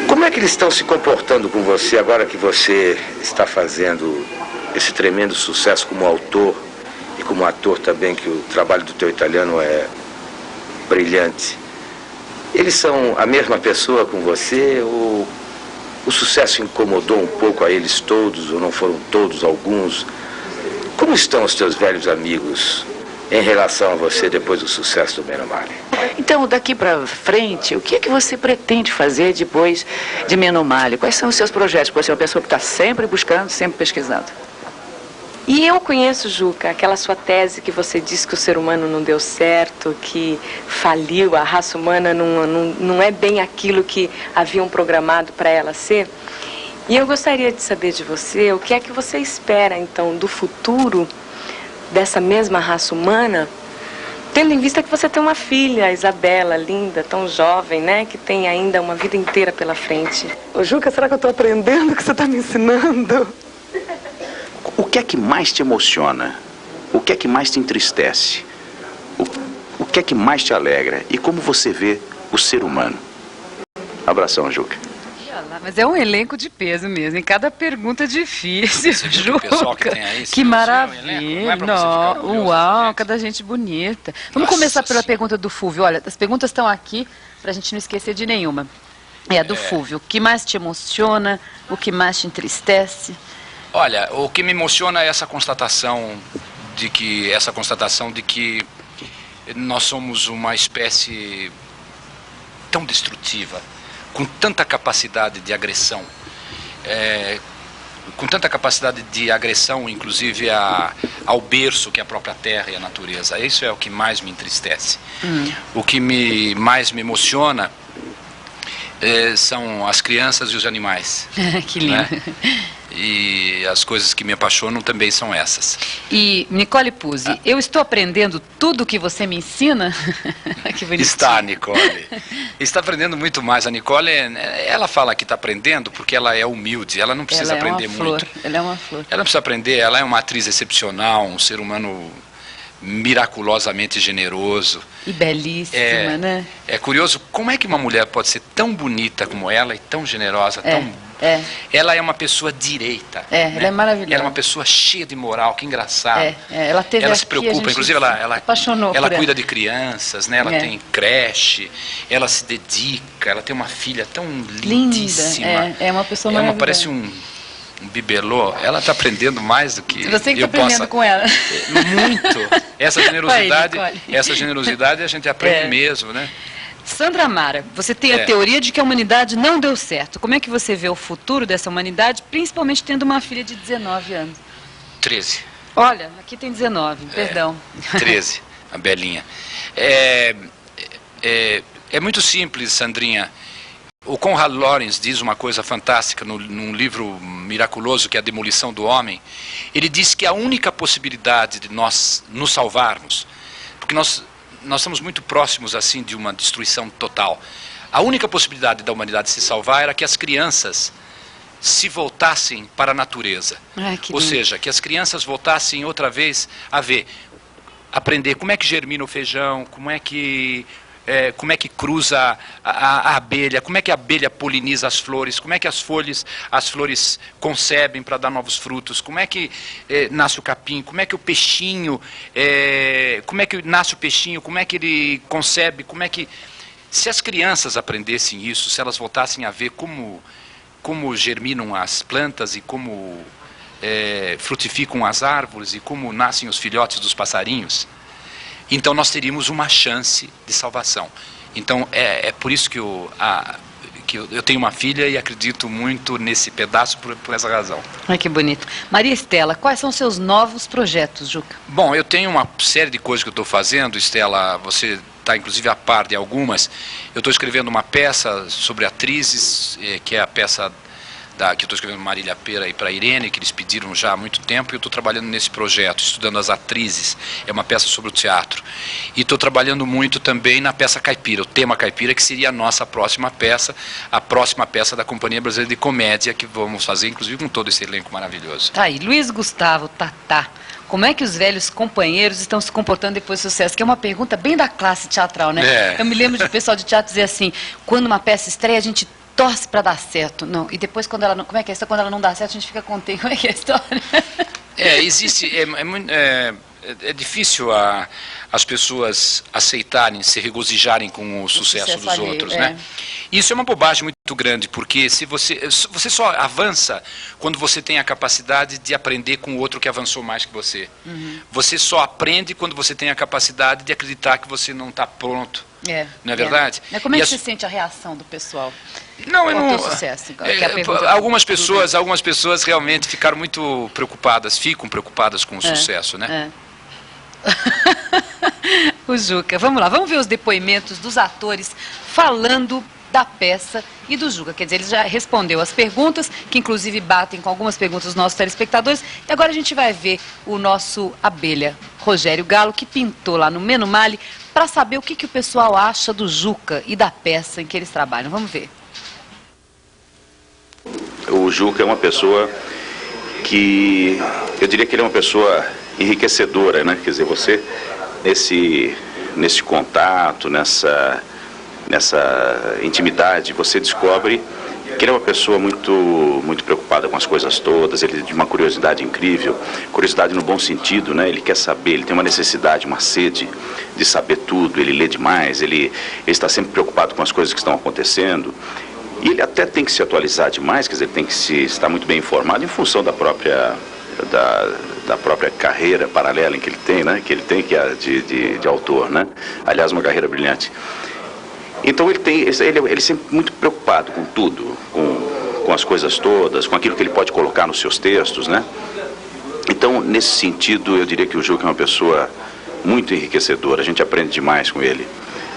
como é que eles estão se comportando com você agora que você está fazendo esse tremendo sucesso como autor e como ator também, que o trabalho do teu italiano é brilhante? Eles são a mesma pessoa com você ou o sucesso incomodou um pouco a eles todos, ou não foram todos, alguns? Como estão os teus velhos amigos em relação a você depois do sucesso do Meno Male? Então, daqui para frente, o que é que você pretende fazer depois de Meno Male? Quais são os seus projetos? Porque você é uma pessoa que está sempre buscando, sempre pesquisando. E eu conheço, Juca, aquela sua tese que você disse que o ser humano não deu certo, que faliu, a raça humana não é bem aquilo que haviam programado para ela ser. E eu gostaria de saber de você o que é que você espera, então, do futuro dessa mesma raça humana, tendo em vista que você tem uma filha, a Isabela, linda, tão jovem, né, que tem ainda uma vida inteira pela frente. Ô, Juca, será que eu estou aprendendo o que você está me ensinando? O que é que mais te emociona? O que é que mais te entristece? O que é que mais te alegra? E como você vê o ser humano? Abração, Juca. Mas é um elenco de peso mesmo, em cada pergunta difícil, Juca. Que maravilha. Uau, cada gente bonita. Vamos começar pela pergunta do Fúvio. Olha, as perguntas estão aqui para a gente não esquecer de nenhuma. É a do Fúvio. O que mais te emociona? O que mais te entristece? Olha, o que me emociona é essa constatação de que nós somos uma espécie tão destrutiva, com tanta capacidade de agressão, inclusive ao berço que é a própria terra e a natureza. Isso é o que mais me entristece. O que mais me emociona são as crianças e os animais. Que lindo. Né? E as coisas que me apaixonam também são essas. E, Nicole Puzzi, eu estou aprendendo tudo o que você me ensina? Que bonitinho. Está, Nicole. Está aprendendo muito mais. A Nicole, ela fala que está aprendendo porque ela é humilde. Ela não precisa aprender muito. Ela é uma flor. Ela não precisa aprender. Ela é uma atriz excepcional, um ser humano miraculosamente generoso. E belíssima, né? É curioso como é que uma mulher pode ser tão bonita como ela e tão generosa, Ela é uma pessoa direita. Ela é maravilhosa. Ela é uma pessoa cheia de moral, que engraçado. Ela teve ela se preocupa, inclusive ela cuida de crianças, né? Ela tem creche, ela se dedica, ela tem uma filha tão lindíssima. É uma pessoa maravilhosa. Parece um bibelô. Ela está aprendendo mais do que você que está aprendendo com ela. Muito. Essa generosidade a gente aprende mesmo, né? Sandra Amara, você tem a teoria de que a humanidade não deu certo. Como é que você vê o futuro dessa humanidade, principalmente tendo uma filha de 19 anos? 13. Olha, aqui tem 19, perdão. 13, a Belinha. É muito simples, Sandrinha. O Konrad Lorenz diz uma coisa fantástica num livro miraculoso que é A Demolição do Homem. Ele diz que a única possibilidade de nós nos salvarmos, porque nós estamos muito próximos assim de uma destruição total. A única possibilidade da humanidade se salvar era que as crianças se voltassem para a natureza. Ou seja, que as crianças voltassem outra vez a aprender como é que germina o feijão, como é que cruza a abelha, como é que a abelha poliniza as flores, como é que as flores concebem para dar novos frutos, como é que nasce o capim, como é que o peixinho, como é que nasce o peixinho, como é que ele concebe, como é que... Se as crianças aprendessem isso, se elas voltassem a ver como germinam as plantas e como frutificam as árvores e como nascem os filhotes dos passarinhos, então nós teríamos uma chance de salvação. Então é por isso que eu tenho uma filha e acredito muito nesse pedaço por essa razão. Ai, que bonito. Maria Estela, quais são os seus novos projetos, Juca? Bom, eu tenho uma série de coisas que eu estou fazendo, Estela, você está inclusive a par de algumas. Eu estou escrevendo uma peça sobre atrizes, que é a peça que eu estou escrevendo Marília Pera e para Irene, que eles pediram já há muito tempo, e eu estou trabalhando nesse projeto, estudando as atrizes. É uma peça sobre o teatro. E estou trabalhando muito também na peça Caipira, o tema Caipira, que seria a nossa próxima peça, a próxima peça da Companhia Brasileira de Comédia, que vamos fazer, inclusive, com todo esse elenco maravilhoso. Tá aí, Luiz Gustavo, Tatá. Como é que os velhos companheiros estão se comportando depois do sucesso? Que é uma pergunta bem da classe teatral, né? Eu me lembro de pessoal de teatro dizer assim, quando uma peça estreia, a gente torce para dar certo. Não. E depois, quando ela não... Como é que é isso? Quando ela não dá certo, a gente fica contente. Como é que é a história? Existe... É difícil as pessoas aceitarem, se regozijarem com o sucesso dos outros, né? Isso é uma bobagem muito grande, porque se você só avança quando você tem a capacidade de aprender com o outro que avançou mais que você. Você só aprende quando você tem a capacidade de acreditar que você não está pronto. Não é verdade? Como é que você sente a reação do pessoal? Não, eu não. Sucesso, algumas pessoas realmente ficaram muito preocupadas, ficam preocupadas com o sucesso, né? O Juca, vamos lá, vamos ver os depoimentos dos atores falando da peça e do Juca. Quer dizer, ele já respondeu as perguntas, que inclusive batem com algumas perguntas dos nossos telespectadores. E agora a gente vai ver o nosso abelha, Rogério Galo, que pintou lá no Menomale, para saber o que o pessoal acha do Juca e da peça em que eles trabalham. Vamos ver. O Juca é uma pessoa que, eu diria que ele é uma pessoa enriquecedora, né? Quer dizer, você, nesse contato, nessa intimidade, você descobre que ele é uma pessoa muito preocupada com as coisas todas, ele é de uma curiosidade incrível, curiosidade no bom sentido, né? Ele quer saber, ele tem uma necessidade, uma sede de saber tudo, ele lê demais, ele está sempre preocupado com as coisas que estão acontecendo. E ele até tem que se atualizar demais, quer dizer, ele tem que estar muito bem informado em função da própria carreira paralela que ele tem, né? Que é de autor, né? Aliás, uma carreira brilhante. Então ele é sempre muito preocupado com tudo, com as coisas todas, com aquilo que ele pode colocar nos seus textos, né? Então, nesse sentido, eu diria que o Juca é uma pessoa muito enriquecedora, a gente aprende demais com ele.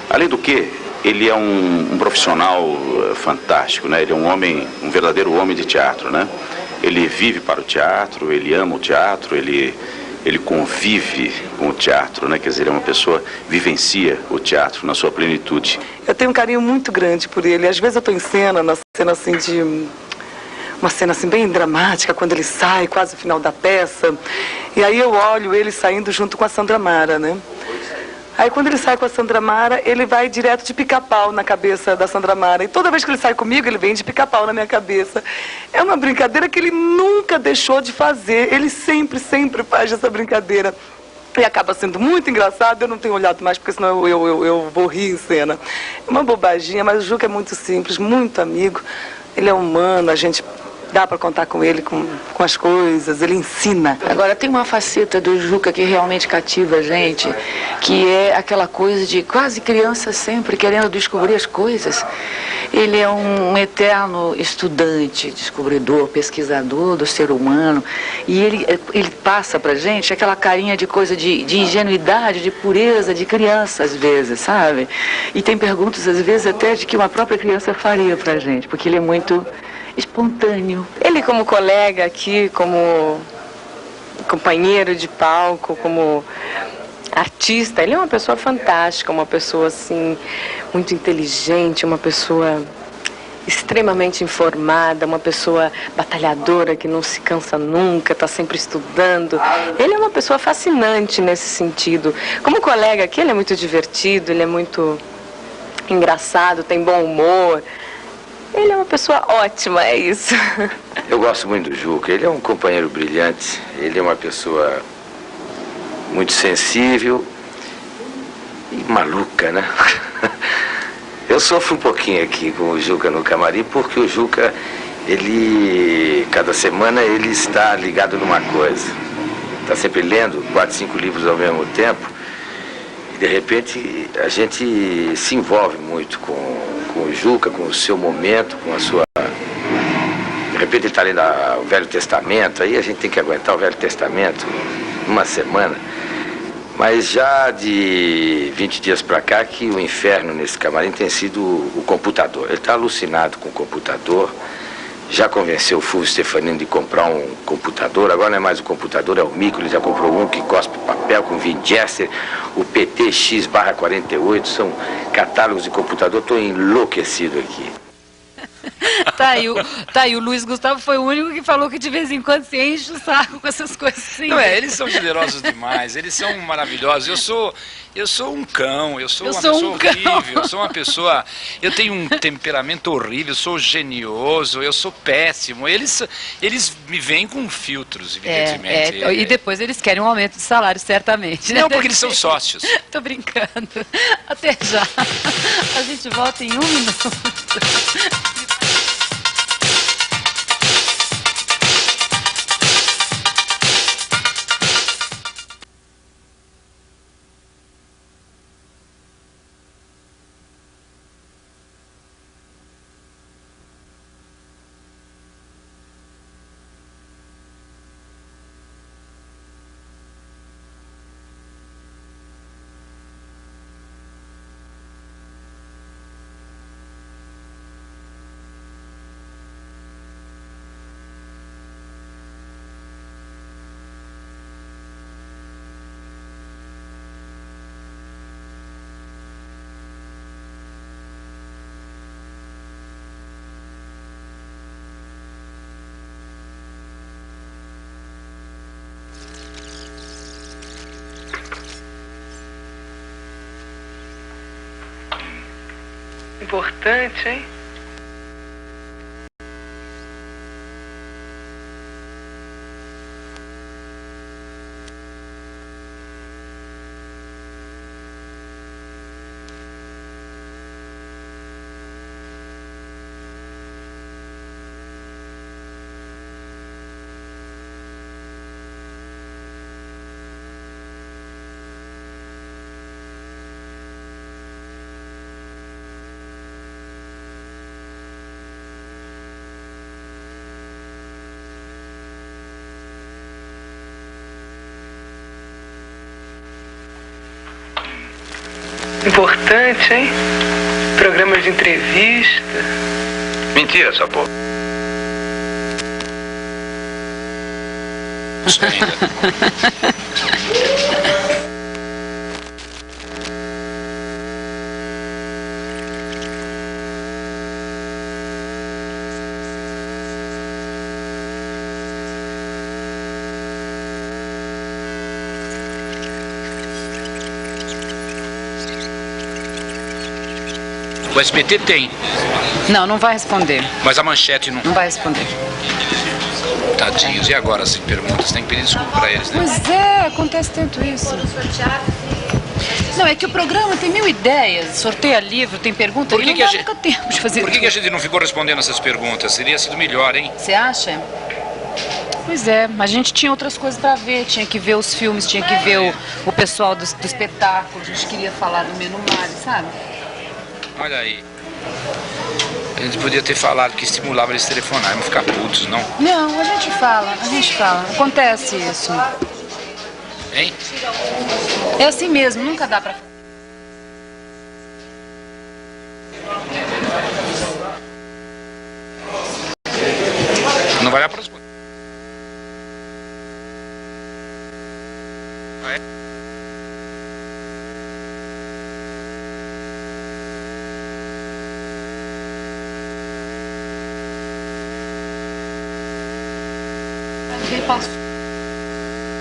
Além do que, ele é um profissional fantástico, né? Ele é um verdadeiro homem de teatro, né? Ele vive para o teatro, ele ama o teatro, ele convive com o teatro, né? Quer dizer, ele é uma pessoa que vivencia o teatro na sua plenitude. Eu tenho um carinho muito grande por ele. Às vezes eu estou em cena, uma cena assim bem dramática, quando ele sai, quase o final da peça. E aí eu olho ele saindo junto com a Sandra Amara, né? Aí quando ele sai com a Sandra Mara, ele vai direto de pica-pau na cabeça da Sandra Mara. E toda vez que ele sai comigo, ele vem de pica-pau na minha cabeça. É uma brincadeira que ele nunca deixou de fazer. Ele sempre faz essa brincadeira. E acaba sendo muito engraçado. Eu não tenho olhado mais, porque senão eu vou rir em cena. É uma bobaginha, mas o Juca é muito simples, muito amigo. Ele é humano, a gente... Dá para contar com ele, com as coisas, ele ensina. Agora, tem uma faceta do Juca que realmente cativa a gente, que é aquela coisa de quase criança sempre querendo descobrir as coisas. Ele é um eterno estudante, descobridor, pesquisador do ser humano, e ele passa pra gente aquela carinha de coisa de ingenuidade, de pureza, de criança às vezes, sabe? E tem perguntas às vezes até de que uma própria criança faria pra gente, porque ele é muito... espontâneo. Ele como colega aqui, como companheiro de palco, como artista, ele é uma pessoa fantástica, uma pessoa assim, muito inteligente, uma pessoa extremamente informada, uma pessoa batalhadora que não se cansa nunca, está sempre estudando. Ele é uma pessoa fascinante nesse sentido. Como colega aqui, ele é muito divertido, ele é muito engraçado, tem bom humor. Ele é uma pessoa ótima, é isso. Eu gosto muito do Juca, ele é um companheiro brilhante, ele é uma pessoa muito sensível e maluca, né? Eu sofro um pouquinho aqui com o Juca no camarim, porque o Juca, cada semana ele está ligado numa coisa. Está sempre lendo 4, 5 livros ao mesmo tempo. E de repente a gente se envolve muito com o Juca, com o seu momento, com a sua... De repente ele está lendo o Velho Testamento, aí a gente tem que aguentar o Velho Testamento uma semana. Mas já de 20 dias para cá que o inferno nesse camarim tem sido o computador. Ele está alucinado com o computador. Já convenceu o Fulvio Stefanini de comprar um computador. Agora não é mais o computador, é o micro. Ele já comprou um que cospe papel com Winchester, o PTX/48. São catálogos de computador. Estou enlouquecido aqui. Tá aí, o Luiz Gustavo foi o único que falou que de vez em quando se enche o saco com essas coisas assim. Não é, eles são generosos demais, eles são maravilhosos. Eu sou um cão, eu sou uma pessoa horrível, eu sou uma pessoa... Eu tenho um temperamento horrível, eu sou genioso, eu sou péssimo. Eles me veem com filtros, evidentemente. E depois eles querem um aumento de salário, certamente. Né? Não, porque eles são sócios. Tô brincando. Até já. A gente volta em 1 minuto. Importante, hein? Importante, hein? Programa de entrevista. Mentira, só pô. Isso ainda. O SBT tem. Não, não vai responder. Mas a manchete não. Não vai responder. Tadinhos. E agora, assim, perguntas? Tem que pedir desculpa pra eles, né? Pois é, acontece tanto isso. Não, é que o programa tem 1000 ideias, sorteia livro, tem pergunta, Por que e não que a dá gente- nunca tempo de fazer Por que tudo. a gente não ficou respondendo essas perguntas? Teria sido melhor, hein? Você acha? Pois é, mas a gente tinha outras coisas pra ver, tinha que ver os filmes, tinha que ver o pessoal do espetáculo, a gente queria falar do Menu Mari, sabe? Olha aí. A gente podia ter falado que estimulava eles a telefonar, não ficar putos, não. Não, a gente fala, acontece isso. Hein? É assim mesmo, nunca dá pra... Não vai dar pra responder.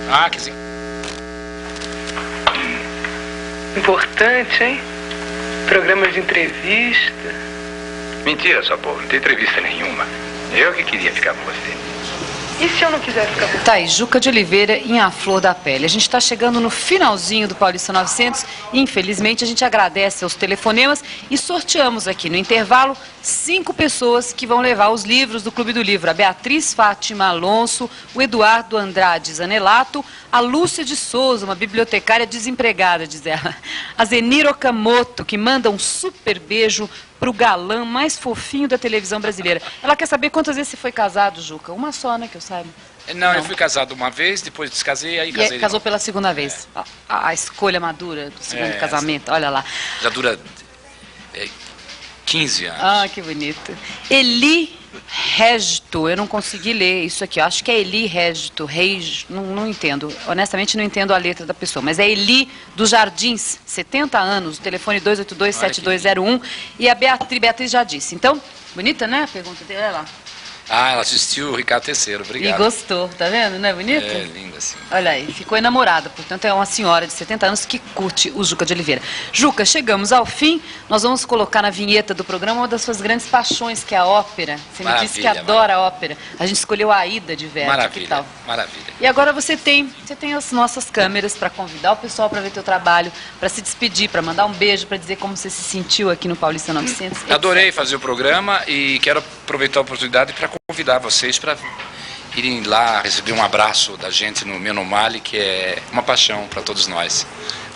Ah, quer dizer... Importante, hein? Programa de entrevista. Mentira, sua povo, não tem entrevista nenhuma. Eu que queria ficar com você. E se eu não quiser ficar com Tá aí, Juca de Oliveira em A Flor da Pele. A gente está chegando no finalzinho do Paulista 900 e, infelizmente, a gente agradece aos telefonemas e sorteamos aqui no intervalo 5 pessoas que vão levar os livros do Clube do Livro. A Beatriz Fátima Alonso, o Eduardo Andrade Zanelato, a Lúcia de Souza, uma bibliotecária desempregada, diz ela. A Zenir Okamoto, que manda um super beijo pro galã mais fofinho da televisão brasileira. Ela quer saber quantas vezes você foi casado, Juca? Uma só, né, que eu saiba. Não, eu fui casado uma vez, depois descasei, aí casei. Casou pela segunda vez. A escolha madura do segundo casamento, olha lá. Já dura 15 anos. Ah, que bonito. Eli Régito, eu não consegui ler isso aqui. Eu acho que é Eli Régito, não entendo. Honestamente, não entendo a letra da pessoa. Mas é Eli dos Jardins, 70 anos, telefone 282-7201. E a Beatriz já disse. Então, bonita, né, a pergunta dele? Olha lá. Ah, ela assistiu o Ricardo III, obrigado. E gostou, tá vendo? Não é bonita? É, linda, sim. Olha aí, ficou enamorada, portanto é uma senhora de 70 anos que curte o Juca de Oliveira. Juca, chegamos ao fim, nós vamos colocar na vinheta do programa uma das suas grandes paixões, que é a ópera. Você me disse que adora a ópera. A gente escolheu a Aida de Verdi, maravilha, que tal? Maravilha. E agora você tem as nossas câmeras para convidar o pessoal para ver teu trabalho, para se despedir, para mandar um beijo, para dizer como você se sentiu aqui no Paulista 900. Adorei fazer o programa e quero aproveitar a oportunidade para convidar vocês para irem lá receber um abraço da gente no Menu Mari, que é uma paixão para todos nós.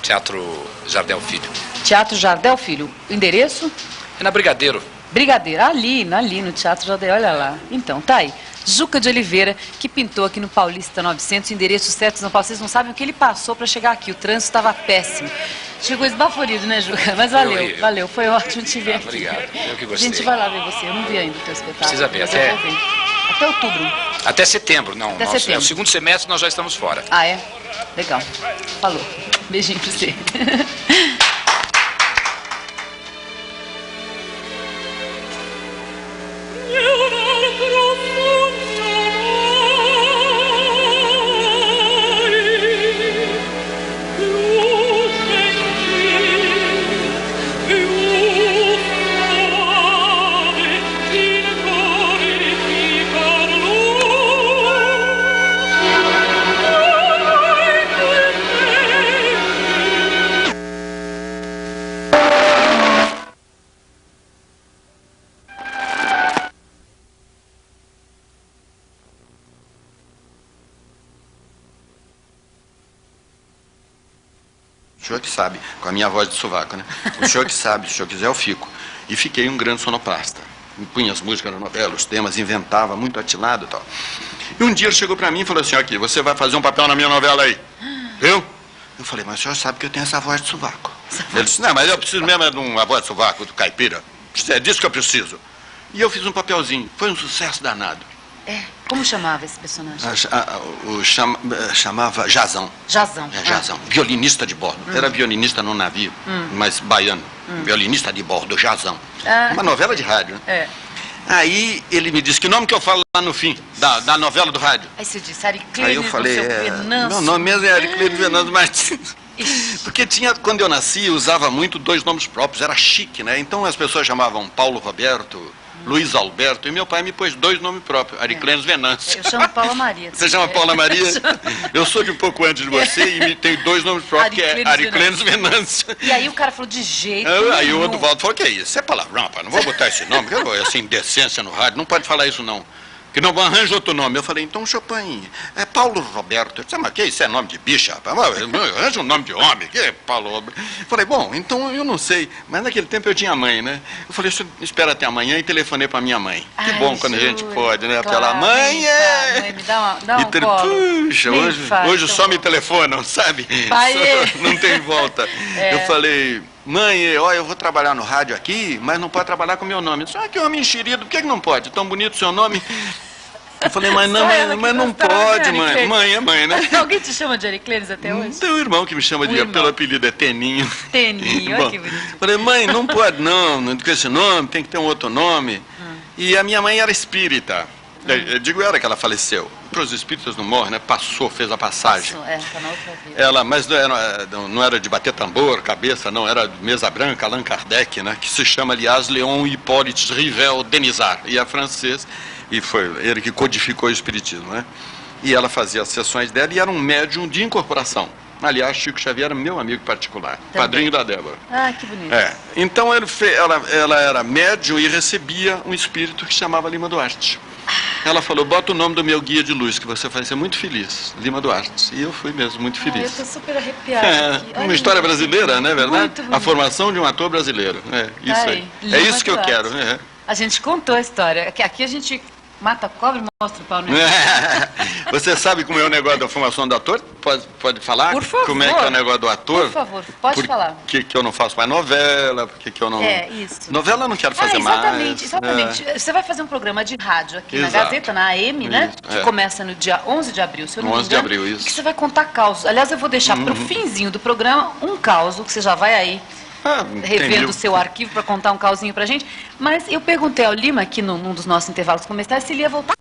Teatro Jardel Filho. Teatro Jardel Filho. O endereço? É na Brigadeiro. Brigadeiro, ali no Teatro Jardel, olha lá. Então, tá aí. Juca de Oliveira, que pintou aqui no Paulista 900, endereço certo São Paulo. Vocês não sabem o que ele passou para chegar aqui. O trânsito estava péssimo. Chegou esbaforido, né, Juca? Mas valeu, foi ótimo te ver aqui. Obrigado, eu que A gostei. gente vai lá ver você, eu não vi ainda o teu espetáculo. Precisa ver, mas eu vou ver. Até outubro. Até setembro, não. Até nossa, setembro. É o segundo semestre, nós já estamos fora. Ah, é? Legal. Falou. Beijinho pra você. O senhor que sabe, com a minha voz de sovaco, né? O senhor que sabe, se o senhor quiser, eu fico. E fiquei um grande sonoplasta. Punha as músicas na novela, os temas, inventava, muito atinado e tal. E um dia ele chegou pra mim e falou assim, aqui, você vai fazer um papel na minha novela aí. Eu? Eu falei, mas o senhor sabe que eu tenho essa voz de sovaco. Ele disse, não, mas eu preciso mesmo de uma voz de sovaco, do caipira. É disso que eu preciso. E eu fiz um papelzinho. Foi um sucesso danado. É, como chamava esse personagem? Chamava Jazão. Jazão. É, Jazão. Violinista de bordo. Era violinista num navio, mas baiano. Violinista de bordo, Jazão. Uma novela de rádio, né? É. Aí ele me disse, que nome que eu falo lá no fim, da novela do rádio? Aí você disse, Ariclênio Aí eu falei, Venâncio. meu nome mesmo é Ariclênio Venâncio Martins. Porque tinha, quando eu nasci, usava muito 2 nomes próprios, era chique, né? Então as pessoas chamavam Paulo Roberto, Luiz Alberto, e meu pai me pôs 2 nomes próprios, Ariclenes Venâncio. Eu chamo Paula Maria. Você chama Paula Maria? Eu sou de um pouco antes de você e tenho 2 nomes próprios, que é Ariclenes Venâncio. E aí o cara falou de jeito Aí o Oduvaldo falou, que é isso? Isso é palavrão, rapaz, não vou botar esse nome, assim, indecência no rádio, não pode falar isso não. Que não arranja outro nome. Eu falei, então, Chopin, é Paulo Roberto. Eu disse, mas que isso é nome de bicha, rapaz? Arranja um nome de homem, que é Paulo Roberto. Eu falei, bom, então eu não sei. Mas naquele tempo eu tinha mãe, né? Eu falei, espera até amanhã e telefonei pra minha mãe. Que bom quando a gente pode, né? Claro, Pela mãe, mãe, me dá um colo. Puxa, hoje só me telefonam, sabe? Não tem volta. Eu falei... Mãe, olha, eu vou trabalhar no rádio aqui, mas não pode trabalhar com o meu nome. Que homem enxerido, por que não pode? Tão bonito o seu nome. Eu falei, mas não pode, mãe. Mãe é mãe, né? Alguém te chama de Ariclenes até hoje? Tem um irmão que me chama pelo apelido, é Teninho. Teninho, olha que bonito. Falei, mãe, não pode não com esse nome, tem que ter um outro nome. E a minha mãe era espírita. Eu digo era que ela faleceu. Para os espíritas não morrem, né? Passou, fez a passagem. Tá na outra vida. Mas não era de bater tambor, cabeça, não. Era mesa branca, Allan Kardec, né? Que se chama, aliás, Léon Hippolyte Rivel Denisard. E é francês, e foi ele que codificou o espiritismo, né? E ela fazia as sessões dela e era um médium de incorporação. Aliás, Chico Xavier era meu amigo particular, padrinho da Débora. Ah, que bonito. Então ela era médium e recebia um espírito que se chamava Lima Duarte. Ela falou, bota o nome do meu guia de luz, que você vai ser muito feliz, Lima Duarte. E eu fui mesmo muito feliz. Eu estou super arrepiada aqui. Uma história brasileira, não é verdade? Muito bonito. A formação de um ator brasileiro. Isso aí. É isso que eu quero. A gente contou a história. Aqui a gente mata a cobra e mostra o pau, né? Você sabe como é o negócio da formação do ator? Pode falar? Por favor. Como é que é o negócio do ator? Por favor, pode falar. Por que eu não faço mais novela? Por que eu não... isso. Novela eu não quero fazer mais. Exatamente. Você vai fazer um programa de rádio aqui na Gazeta, na AM, né? Que começa no dia 11 de abril, se eu não me engano. 11 de abril, isso. Que você vai contar causos. Aliás, eu vou deixar pro finzinho do programa um causo, que você já vai aí revendo o seu arquivo para contar um causinho pra gente. Mas eu perguntei ao Lima, aqui num dos nossos intervalos comerciais, se ele ia voltar